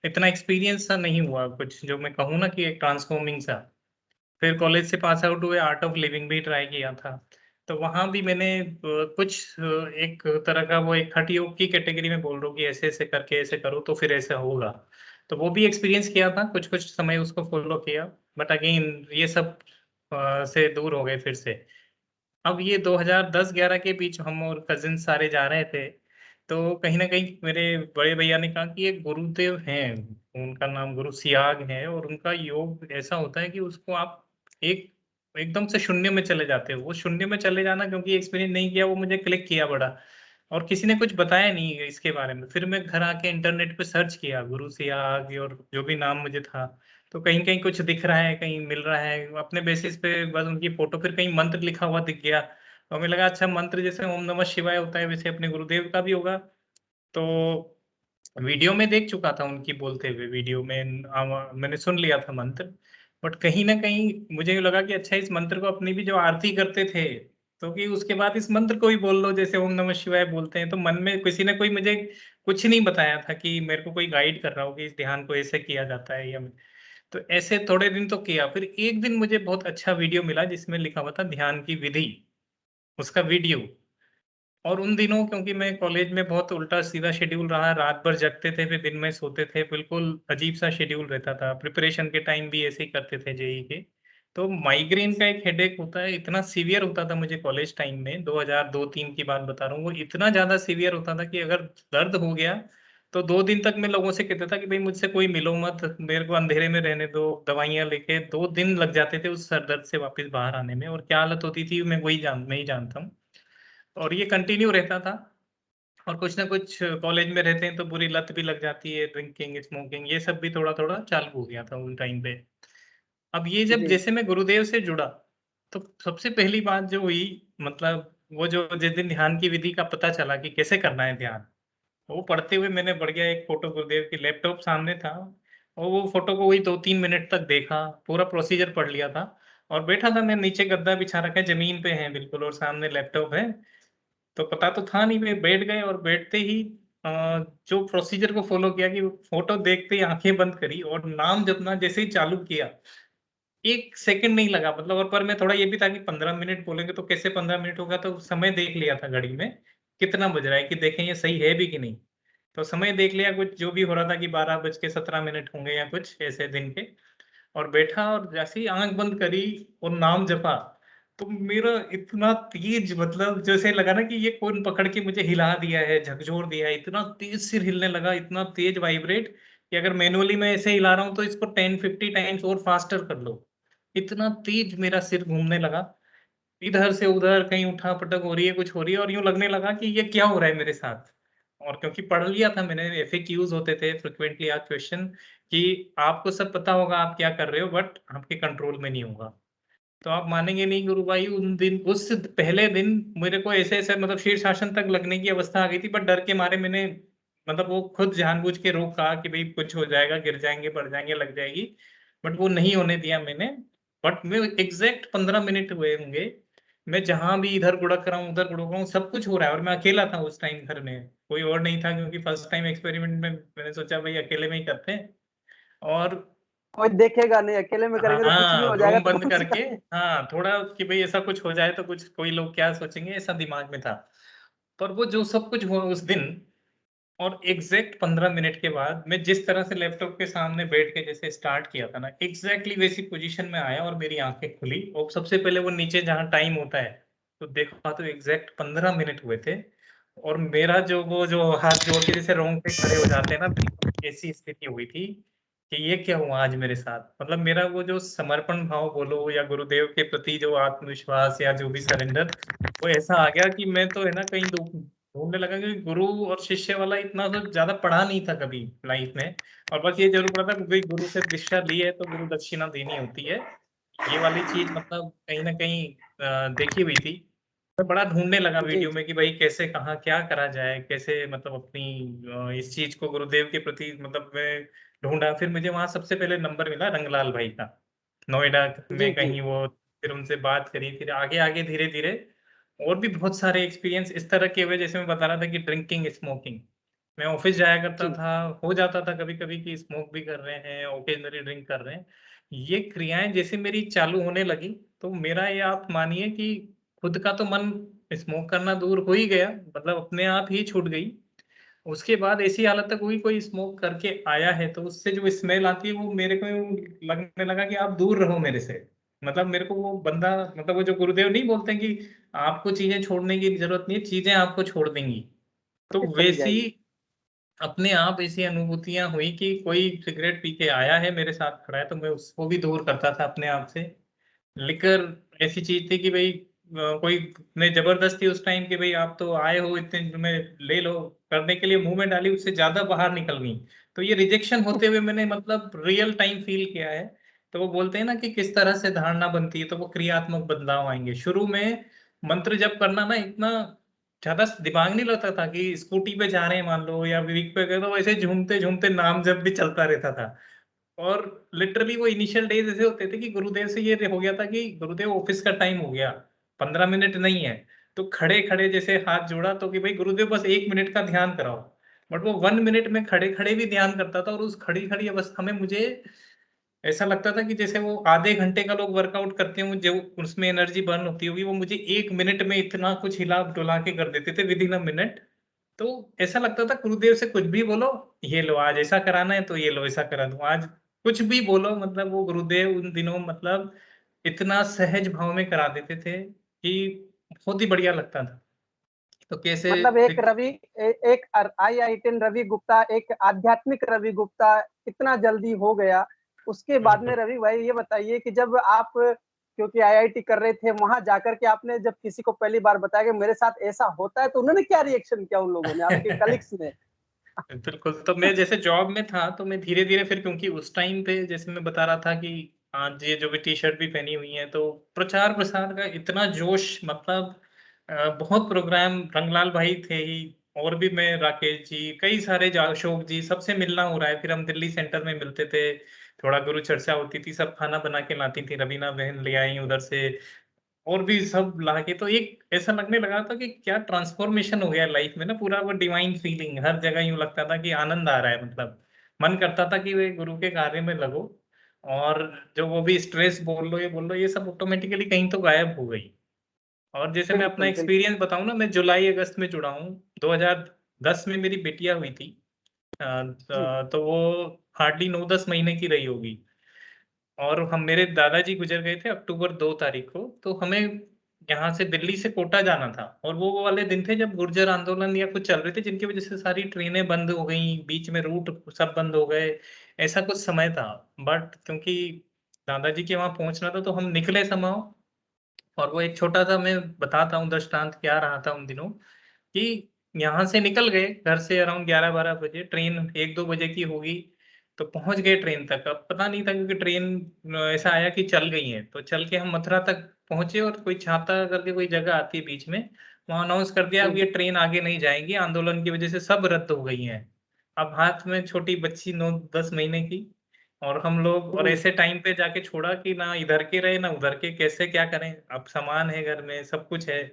इतना एक्सपीरियंस सा नहीं हुआ कुछ जो मैं कहूँ ना कि एक ट्रांसफॉर्मिंग सा। फिर कॉलेज से पास आउट हुए, आर्ट ऑफ लिविंग भी ट्राई किया था। तो वहाँ भी मैंने एक तरह का वो एक हठ योग की कैटेगरी में बोल रहा हूँ कि ऐसे-ऐसे करके ऐसे करो तो फिर ऐसा होगा। तो वो भी एक्सपीरियंस किया था, कुछ-कुछ समय उसको फ़ॉलो किया, बट अगेन ये सब से दूर हो गए फिर से। अब ये 2010-11 के बीच हम और कज़िन्स सारे जा रहे थे, तो कहीं न कहीं मेरे बड़े भैया ने कहा कि एक गुरुदेव हैं, उनका नाम गुरु सियाग है और उनका योग ऐसा होता है कि उसको आप एक एकदम से शून्य में चले जाते हो। वो शून्य में चले जाना क्योंकि एक्सपीरियंस नहीं किया, वो मुझे क्लिक किया बड़ा और किसी ने कुछ बताया नहीं इसके बारे में। फिर मैं घर आके इंटरनेट पे सर्च किया गुरु सियाग और जो भी नाम मुझे था, तो कहीं-कहीं कुछ दिख रहा है, कहीं मिल रहा है, अपने बेसिस पे बस उनकी फ़ोटो फिर कहीं मंत्र लिखा हुआ दिख गया। और हमें लगा अच्छा मंत्र जैसे ओम नमः शिवाय होता है वैसे अपने गुरुदेव का भी होगा। तो वीडियो में देख चुका था उनकी बोलते हुए वीडियो में मैंने सुन लिया था मंत्र। बट कहीं न कहीं मुझे यूँ लगा कि अच्छा इस मंत्र को अपनी भी जो आरती करते थे, तो कि उसके बाद इस मंत्र को भी बोल लो जैसे ओम नमः शिवाय बोलते हैं। तो मन में किसी ने कोई मुझे कुछ नहीं बताया था कि मेरे को कोई गाइड कर रहा हो कि इस ध्यान को ऐसे किया जाता है या तो ऐसे थोड़े दिन तो किया। फिर एक दिन मुझे बहुत अच्छा वीडियो मिला जिसमें लिखा हुआ था ध्यान की विधि, उसका वीडियो। और उन दिनों क्योंकि मैं कॉलेज में बहुत उल्टा-सीधा शेड्यूल रहा, रात भर जगते थे, फिर दिन में सोते थे, बिल्कुल अजीब-सा शेड्यूल रहता था। प्रिपरेशन के टाइम भी ऐसे ही करते थे जेईई के। तो माइग्रेन का एक हेडेक होता है, इतना सीवियर होता था मुझे कॉलेज टाइम में, 2002-3 की बात बता रहा हूँ, वो इतना ज़्यादा सीवियर होता था कि अगर दर्द हो गया, तो 2 दिन तक मैं लोगों से कहता था कि भई मुझसे कोई मिलो मत, मेरे को अंधेरे में रहने दो, दवाइयाँ लेके 2 दिन लग जाते थे उस सर दर्द से वापस बाहर आने में और क्या हालत होती थी मैं ही जानता हूँ। और ये कंटिन्यू रहता था और कुछ ना कुछ कॉलेज में रहते हैं तो बुरी लत भी लग जाती है, ड्रिंकिंग, स्मोकिंग ये सब भी थोड़ा-थोड़ा चालू हो गया था उन टाइम पे। अब ये जब जी। जैसे मैं गुरुदेव से जुड़ा, तो सबसे पहली बात जो हुई मतलब वो जो जिस दिन ध्यान की विधि का पता चला कि कैसे करना है ध्यान, वो पढ़ते हुए मैंने बढ़िया एक फ़ोटो गुरुदेव की लैपटॉप सामने था और वो फ़ोटो को वही 2-3 मिनट तक देखा, पूरा प्रोसीजर पढ़ लिया था और बैठा था मैं नीचे गद्दा बिछा रखा है, ज़मीन पे है बिल्कुल और सामने लैपटॉप है तो पता तो था नहीं, वे बैठ गए और बैठते ही अ, जो प्रोसीजर को फ़ॉलो किया कि फ़ोटो देखते ही आँखें बंद करी और नाम जपना जैसे ही चालू किया, 1 सेकंड नहीं लगा मतलब और पर मैं थोड़ा ये भी था कि 15 मिनट बोलेंगे तो कैसे 15 मिनट होगा, तो समय देख लिया था घड़ी में, कितना बज रहा है कि देखें ये सही है भी कि नहीं। तो समय देख लिया कुछ जो भी हो रहा था कि 12 बज के 17 मिनट होंगे या कुछ ऐसे दिन के और बैठा और जैसे ही आँख बंद करी और नाम जपा, तो मेरा इतना तेज़ मतलब जैसे लगा ना कि ये कौन पकड़ के मुझे हिला दिया है, झकझोर दिया है, इतना तेज़ सिर हिलने लगा, इतना तेज़ वाइब्रेट कि अगर मैनुअली मैं ऐसे हिला रहा हूँ, तो इसको 10-50 टाइम्स और फास्टर कर लो। इतना तेज़ मेरा सिर घूमने लगा, इधर से उधर कहीं उठा-पटक हो रही है, कुछ हो रही है और यूँ लगने लगा कि ये क्या हो रहा है मेरे साथ? और क्योंकि पढ़ लिया था मैंने एफएक्यूज़ होते थे फ्रीक्वेंटली आस्क्ड क्वेश्चन कि आपको सब पता होगा आप क्या कर रहे हो बट आपके कंट्रोल में नहीं होगा। तो आप मानेंगे नहीं गुरु भाई उन दिन उस पहले दिन मेरे को ऐसे-ऐसे मतलब शीर्षासन तक लगने की अवस्था आ गई थी बट डर के मारे मैंने मतलब वो खुद जानबूझ के रोका कि भई कुछ हो जाएगा, गिर जाएँगे, पड़ जाएँगे, लग जाएगी। बट वो नहीं होने दिया मैंने। बट मैं एग्ज़ैक्ट 15 मिनट हुए होंगे। मैं जहाँ भी इधर गुड़क रहा हूँ, उधर गुड़क रहा हूँ, सब कुछ हो रहा है और मैं अकेला था उस टाइम घर में। कोई और नहीं था क्योंकि फर्स्ट टाइम एक्सपेरिमेंट में मैंने सोचा भई अकेले में ही करते हैं और कोई देखेगा नहीं, अकेले में करेंगे तो कुछ भी हाँ, हो जाएगा रूम तो बंद कौन सी करके हाँ, थोड़ा कि भई ऐसा कुछ हो जाए तो कुछ कोई लोग क्या सोचेंगे ऐसा दिमाग में था। पर वो जो सब कुछ हुआ उस दिन और एग्ज़ैक्ट 15 मिनट के बाद मैं जिस तरह से लैपटॉप के सामने बैठ के जैसे स्टार्ट किया था ना, एग्ज़ैक्टली वैसी पोज़ीशन में आया और मेरी आँखें खुली और सबसे पहले वो नीचे जहाँ टाइम होता है, तो देखा तो एग्ज़ैक्ट 15 मिनट हुए थे और मेरा वो जो हाथ जोड़ के जैसे रोंगटे खड़े हो जाते हैं ना, बिल्कुल ऐसी स्थिति हुई थी कि ये क्या हुआ आज मेरे साथ। मतलब मेरा वो जो समर्पण भाव बोलो या गुरुदेव के प्रति जो आत्मविश्वास या जो भी सरेंडर, वो ऐसा आ गया कि मैं तो है ना कहीं ढूंढने लगा कि गुरु और शिष्य वाला इतना तो ज्यादा पढ़ा नहीं था कभी लाइफ में। और बस ये जरूर पड़ा था कि गुरु से दीक्षा ली है तो गुरु दक्षिणा देनी होती है, ये वाली चीज मतलब कहीं ना कहीं देखी हुई थी। मैं बड़ा ढूंढने लगा जी, वीडियो जी। में कि भाई कैसे कहाँ क्या करा जाए, कैसे मतलब अपनी इस चीज को गुरुदेव के प्रति मतलब मैं ढूंढा। फिर मुझे वहां सबसे पहले नंबर मिला रंगलाल भाई का, नोएडा जी, में जी। कहीं वो। फिर उनसे बात करी, फिर आगे आगे धीरे धीरे और भी बहुत सारे एक्सपीरियंस इस तरह के हुए। जैसे मैं बता रहा था कि ड्रिंकिंग स्मोकिंग, मैं ऑफिस जाया करता जी। था, हो जाता था कभी कभी कि स्मोक भी कर रहे हैं, ओकेजनली ड्रिंक कर रहे हैं। ये क्रियाएं जैसे मेरी चालू होने लगी, तो मेरा ये आप मानिए कि खुद का तो मन स्मोक करना दूर हो ही गया, मतलब अपने आप ही छूट गई। उसके बाद ऐसी हालत तक हुई, कोई स्मोक करके आया है तो उससे जो स्मेल आती है वो मेरे को लगने लगा कि आप दूर रहो मेरे से। मतलब मेरे को वो बंदा, मतलब वो जो गुरुदेव नहीं बोलते हैं कि आपको चीजें छोड़ने की जरूरत नहीं है, चीजें आपको छोड़ देंगी। तो चली वैसी जाएगी। अपने आप ऐसी अनुभूतियां हुई कि कोई सिगरेट पी के आया है मेरे साथ खड़ा है तो मैं उसको भी दूर करता था अपने आप से। लिकर ऐसी चीज थी कि भाई कोई ने जबरदस्ती उस टाइम कि भाई आप तो आए हो इतने में ले लो करने के लिए मुंह में डाली, उससे ज्यादा बाहर निकल गई। तो ये रिजेक्शन होते हुए मैंने मतलब रियल टाइम फील किया है। तो वो बोलते हैं ना कि किस तरह से धारणा बनती है, तो वो क्रियात्मक बदलाव आएंगे। शुरू में मंत्र जप करना ना इतना ज्यादा दिमाग नहीं लगता था कि स्कूटी पे जा रहे हैं मान लो या वीक पे गए, तो वैसे झूमते झूमते नाम जप भी चलता रहता था। और लिटरली वो इनिशियल डेज ऐसे होते थे कि गुरुदेव से ये हो गया था कि गुरुदेव ऑफिस का टाइम हो गया, 15 मिनट नहीं है, तो खड़े खड़े जैसे हाथ जोड़ा तो कि भाई गुरुदेव बस 1 मिनट का ध्यान कराओ। बट वो 1 मिनट में खड़े खड़े भी ध्यान करता था, और उस खड़ी खड़ी अवस्था में मुझे ऐसा लगता था कि जैसे वो आधे घंटे का लोग वर्कआउट करते हैं, जो उसमें एनर्जी बर्न होती होगी, वो मुझे 1 मिनट में इतना कुछ हिला डुला के कर देते थे विद इन अ मिनट। तो ऐसा लगता था गुरुदेव से कुछ भी बोलो, ये लो आज ऐसा कराना है तो ये लो ऐसा करा दूं आज, कुछ भी बोलो, मतलब वो गुरुदेव उन दिनों मतलब इतना सहज भाव में करा देते थे कि बहुत ही बढ़िया लगता था। तो कैसे मतलब एक IITian रवि गुप्ता, एक आध्यात्मिक रवि गुप्ता इतना जल्दी हो गया। उसके बाद में बिल्कुल। रवि भाई ये बताइए कि जब आप क्योंकि IIT कर रहे थे, वहां जाकर के आपने जब किसी को पहली बार बताया कि मेरे साथ ऐसा होता है, तो उन्होंने क्या रिएक्शन किया, उन लोगों ने, आपके कलीग्स ने? बिल्कुल, तो मैं जैसे जॉब में था तो मैं धीरे धीरे फिर, क्योंकि उस टाइम पे जैसे मैं बता रहा था कि आज ये जो भी टी शर्ट भी पहनी हुई है, तो प्रचार प्रसार का इतना जोश, मतलब बहुत प्रोग्राम, रंगलाल भाई थे ही, और भी मैं, राकेश जी, कई सारे अशोक जी, सबसे मिलना हो रहा है। फिर हम दिल्ली सेंटर में मिलते थे, थोड़ा गुरु चर्चा होती थी, सब खाना बना के लाती थी, रवीना बहन ले आई उधर से, और भी सब लाके। तो एक ऐसा लगने लगा था कि क्या ट्रांसफॉर्मेशन हो गया लाइफ में ना, पूरा वो डिवाइन फीलिंग हर जगह, यूं लगता था कि आनंद आ रहा है, मतलब मन करता था कि वे गुरु के कार्य में लगो। और जो वो भी स्ट्रेस बोल लो, ये बोल लो, ये सब ऑटोमेटिकली कहीं तो गायब हो गई। और जैसे मैं अपना बिल्कुल, बिल्कुल। एक्सपीरियंस बताऊं ना, मैं जुलाई अगस्त में जुड़ा हूँ, 2010 में मेरी बिटिया हुई थी। जी। तो वो हार्डली 9-10 महीने की रही होगी। और हम, मेरे दादाजी गुजर गए थे अक्टूबर 2 तारीख को, तो हमें यहाँ से दिल्ली से कोटा जाना था। और वो वाले दिन थे जब गुर्जर आंदोलन या कुछ चल रहे थे, जिनकी वजह से सारी ट्रेनें बंद हो गई, बीच में रूट सब बंद हो गए, ऐसा कुछ समय था। बट क्योंकि दादाजी के वहां पहुंचना था तो हम निकले समाओ। और वो एक छोटा सा मैं बताता हूँ दृष्टांत क्या रहा था उन दिनों, कि यहाँ से निकल गए घर से अराउंड 11-12 बजे, ट्रेन 1-2 बजे की होगी, तो पहुंच गए ट्रेन तक। अब पता नहीं था क्योंकि ट्रेन ऐसा आया कि चल गई है, तो चल के हम मथुरा तक पहुंचे, और कोई छाता करके कोई जगह आती है बीच में, वहां अनाउंस कर दिया अब जी, ये ट्रेन आगे नहीं जाएगी, आंदोलन की वजह से सब रद्द हो गई है। अब हाथ में छोटी बच्ची 9-10 महीने की, और हम लोग, और हुँ। ऐसे टाइम पे जाके छोड़ा कि ना इधर के रहे ना उधर के, कैसे क्या करें, अब सामान है घर में, सब कुछ है।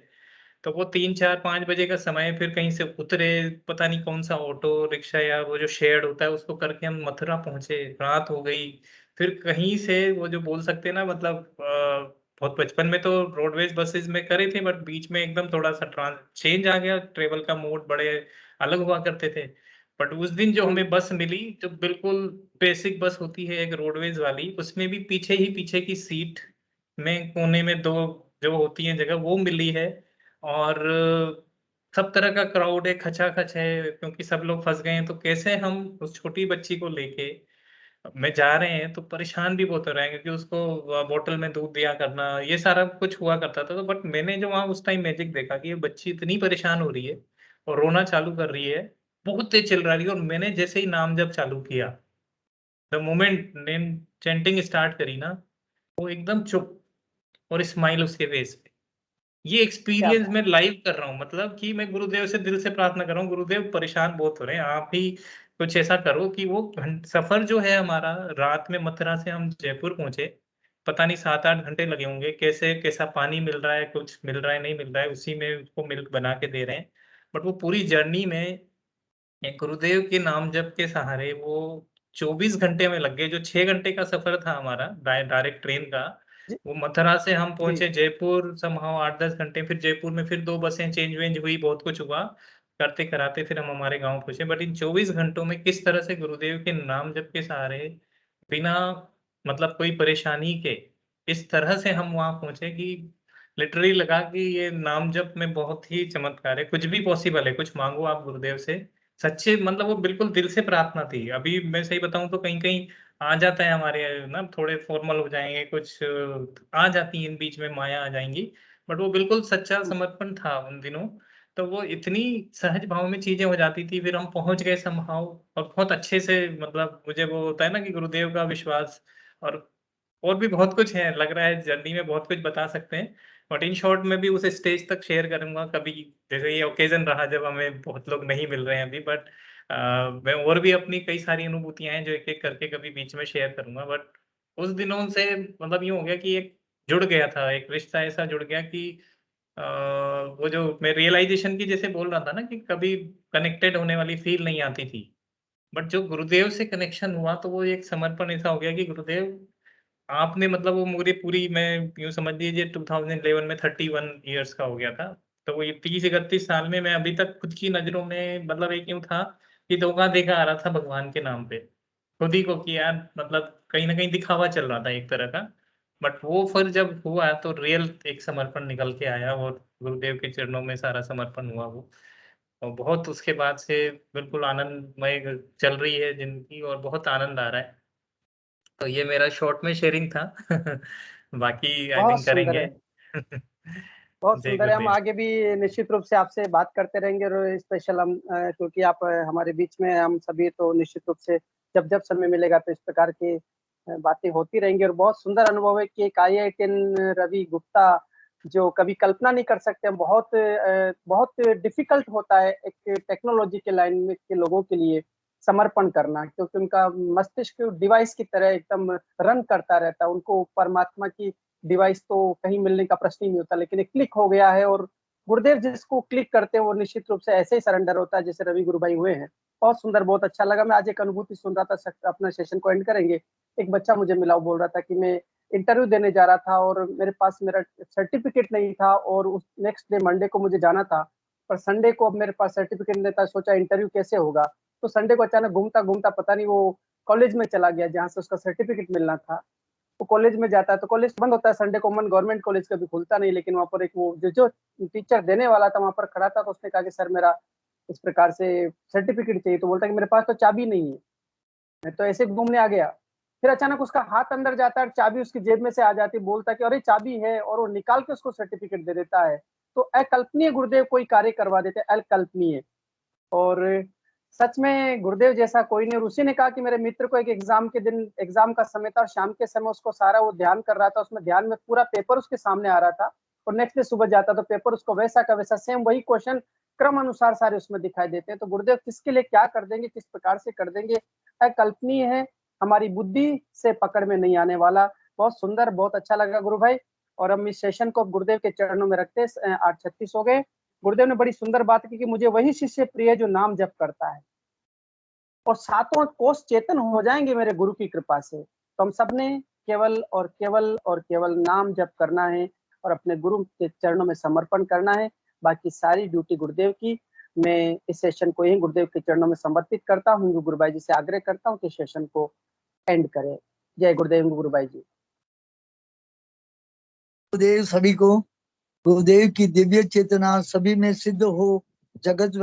तो वो 3-4-5 बजे का समय, फिर कहीं से उतरे, पता नहीं कौन सा ऑटो रिक्शा या वो जो शेयर्ड होता है उसको करके हम मथुरा पहुंचे, रात हो गई। फिर कहीं से वो जो बोल सकते हैं ना, मतलब बहुत बचपन में तो रोडवेज बसेस में करे थे, बट बीच में एकदम थोड़ा सा ट्रांस चेंज आ गया, ट्रेवल का मोड बड़े अलग हुआ करते थे। बट उस दिन जो हुँ। हमें बस मिली, जो बिल्कुल बेसिक बस होती है एक रोडवेज वाली, उसमें भी पीछे ही पीछे की सीट में कोने में दो जो होती है जगह वो मिली है। और सब तरह का क्राउड है, खचाखच है, क्योंकि सब लोग फँस गए हैं, तो कैसे हम उस छोटी बच्ची को लेके में जा रहे हैं, तो परेशान भी बहुत हो रहे हैं, क्योंकि उसको बॉटल में दूध दिया करना, ये सारा कुछ हुआ करता था। तो बट मैंने जो वहाँ उस टाइम मैजिक देखा कि ये बच्ची इतनी परेशान हो रही है और रोना चालू कर रही है, बहुत तेज़ चिल्ला रही है, और मैंने जैसे ही नाम जप चालू किया, the moment name chanting start करी ना, वो एकदम चुप और स्माइल उसके फेस पे। ये एक्सपीरियंस मैं लाइव कर रहा हूँ, मतलब कि मैं गुरुदेव से दिल से प्रार्थना कर रहा हूँ, गुरुदेव परेशान बहुत हो रहे हैं, आप ही कुछ ऐसा करो कि वो सफ़र जो है हमारा, रात में मथुरा से हम जयपुर पहुँचे, पता नहीं 7-8 घंटे लगे होंगे, कैसा पानी मिल रहा है, कुछ मिल रहा है, नहीं मिल रहा है, उसी में उसको मिल्क बना के दे रहे हैं। बट वो पूरी जर्नी में एक गुरुदेव के नाम जप के सहारे वो 24 घंटे में लग गए। जो 6 घंटे का सफ़र था हमारा डायरेक्ट ट्रेन का, जी, वो मथुरा से हम जी, पहुँचे जयपुर समहाउ 8-10 घंटे, फिर जयपुर में फिर 2 बसें चेंज-वेंज हुई, बहुत कुछ हुआ। करते-कराते फिर हम हमारे गाँव पहुँचे। बट इन 24 घंटों में किस तरह से गुरुदेव के नाम जप के सहारे, बिना मतलब कोई परेशानी के, इस तरह से हम वहाँ पहुँचे कि लिटरली लगा कि ये नाम जप में बहुत ही चमत्कार है। कुछ भी पॉसिबल है, कुछ माँगो आप गुरुदेव से। सच्चे मतलब वो बिल्कुल दिल से प्रार्थना थी। अभी मैं सही बताऊँ तो कहीं-कहीं आ जाता है हमारे ना, थोड़े फॉर्मल हो जाएँगे, कुछ आ जाती हैं बीच में माया आ जाएँगी। बट वो बिल्कुल सच्चा हुँ, समर्पण था उन दिनों। तो वो इतनी सहज भाव में चीज़ें हो जाती थी, फिर हम पहुँच गए समहाउ, और बहुत अच्छे से, मतलब मुझे वो होता है ना कि गुरुदेव का विश्वास, और भी बहुत कुछ है, लग रहा है जर्नी में बहुत कुछ बता सकते हैं। बट इन शॉर्ट मैं भी उस स्टेज तक शेयर करूँगा कभी, जैसे ये ओकेज़न रहा जब हमें बहुत लोग नहीं मिल रहे हैं अभी, बट मैं और भी अपनी कई सारी अनुभूतियाँ हैं जो एक-एक करके कभी बीच में शेयर करूँगा। बट उस दिनों से मतलब यूँ हो गया कि एक जुड़ गया था, एक रिश्ता ऐसा जुड़ गया कि वो जो मैं रियलाइज़ेशन की जैसे बोल रहा था ना कि कभी कनेक्टेड होने वाली फ़ील नहीं आती थी। बट जो गुरुदेव से कनेक्शन हुआ तो वो एक समर्पण ऐसा हो गया कि गुरुदेव आपने, मतलब वो मेरी पूरी, मैं यूँ समझ लीजिए 2011 में 31 इयर्स का हो गया था। तो वो ये 30-31 साल में मैं अभी तक खुद की नज़रों में, मतलब एक यूँ था कि धोखा देखा आ रहा था भगवान के नाम पे। खुद ही को कि यार, मतलब कहीं न कहीं दिखावा चल रहा था एक तरह का। बट वो फिर जब हुआ तो रियल एक समर्पण निकल के आया, और गुरुदेव के चरणों में सारा समर्पण हुआ वो। और बहुत उसके बाद से बिल्कुल आनंदमय चल रही है ज़िंदगी, और बहुत आनंद आ रहा है। तो ये मेरा शॉर्ट में शेयरिंग था। बाकी आई बहुत थिंक सुंदर करेंगे। है। बहुत जय सुंदर है, हम गुरुदेव। आगे भी निश्चित रूप से आपसे बात करते रहेंगे और स्पेशल हम क्योंकि आप हमारे बीच में हम सभी तो निश्चित रूप से जब-जब समय मिलेगा तो इस प्रकार की बातें होती रहेंगी और बहुत सुंदर अनुभव है कि एक IITian रवि गुप्ता जो कभी कल्पना नहीं कर सकते हैं, बहुत डिफ़िकल्ट होता है एक टेक्नोलॉजी के लाइन में के लोगों के लिए समर्पण करना क्योंकि उनका मस्तिष्क डिवाइस की तरह एकदम रन करता रहता है, उनको परमात्मा की डिवाइस तो कहीं मिलने का प्रश्न ही नहीं होता, लेकिन एक क्लिक हो गया है और गुरुदेव जिसको क्लिक करते हैं वो निश्चित रूप से ऐसे ही सरेंडर होता है जैसे रवि गुरु भाई हुए हैं। बहुत सुंदर, बहुत अच्छा लगा। मैं आज एक अनुभूति सुन रहा था, अपना सेशन को एंड करेंगे। एक बच्चा मुझे मिला, वो बोल रहा था कि मैं इंटरव्यू देने जा रहा था और मेरे पास मेरा सर्टिफिकेट नहीं था और उस नेक्स्ट डे मंडे को मुझे जाना था, पर संडे को अब मेरे पास सर्टिफिकेट नहीं था, सोचा इंटरव्यू कैसे होगा? तो संडे को अचानक घूमता-घूमता पता नहीं वो कॉलेज में चला गया जहाँ से उसका सर्टिफिकेट मिलना था। वो कॉलेज में जाता है तो कॉलेज बंद होता है संडे को, अमूमन गवर्नमेंट कॉलेज कभी खुलता नहीं, लेकिन वहाँ पर एक वो जो टीचर देने वाला था वहाँ पर खड़ा था, तो उसने कहा कि सर मेरा इस प्रकार से सर्टिफिकेट चाहिए, तो बोलता है कि मेरे पास तो चाबी नहीं है, मैं तो ऐसे घूमने आ गया। फिर अचानक उसका हाथ अंदर जाता है और चाबी उसकी जेब में से आ जाती है, बोलता है कि अरे चाबी है, और वो निकाल के उसको सर्टिफिकेट दे देता है। तो अकल्पनीय गुरुदेव कोई कार्य करवा देते हैं, अकल्पनीय। और सच में गुरुदेव जैसा कोई नहीं, और उसी ने कहा कि मेरे मित्र को एक एग्जाम के दिन, एग्जाम का समय था और शाम के समय उसको सारा वो ध्यान कर रहा था, उसमें ध्यान में पूरा पेपर उसके सामने आ रहा था और नेक्स्ट डे सुबह जाता तो पेपर उसको वैसा का वैसा सेम वही क्वेश्चन क्रम अनुसार सारे उसमें दिखाई देते हैं। तो गुरुदेव किसके लिए क्या कर देंगे, किस प्रकार से कर देंगे, अकल्पनीय है, हमारी बुद्धि से पकड़ में नहीं आने वाला। बहुत सुंदर, बहुत अच्छा लगा गुरु भाई। और हम इस सेशन को गुरुदेव के चरणों में रखते हैं। 8:36 हो गए। गुरुदेव ने बड़ी सुंदर बात की कि मुझे वही शिष्य प्रिय है जो नाम जप करता है और सातों कोष चेतन हो जाएंगे मेरे गुरु की कृपा से। तो हम सबने केवल और केवल और केवल नाम जप करना है और अपने गुरु के चरणों में समर्पण करना है। बाकी सारी ड्यूटी गुरुदेव की। मैं इस सेशन को यही गुरुदेव के चरणों में समर्पित करता हूँ। गुरु भाई जी से आग्रह करता हूँ कि सेशन को एंड करें। जय गुरुदेव गुरु भाई जी। गुरुदेव सभी को, गुरुदेव की दिव्य चेतना सभी में सिद्ध हो, जगत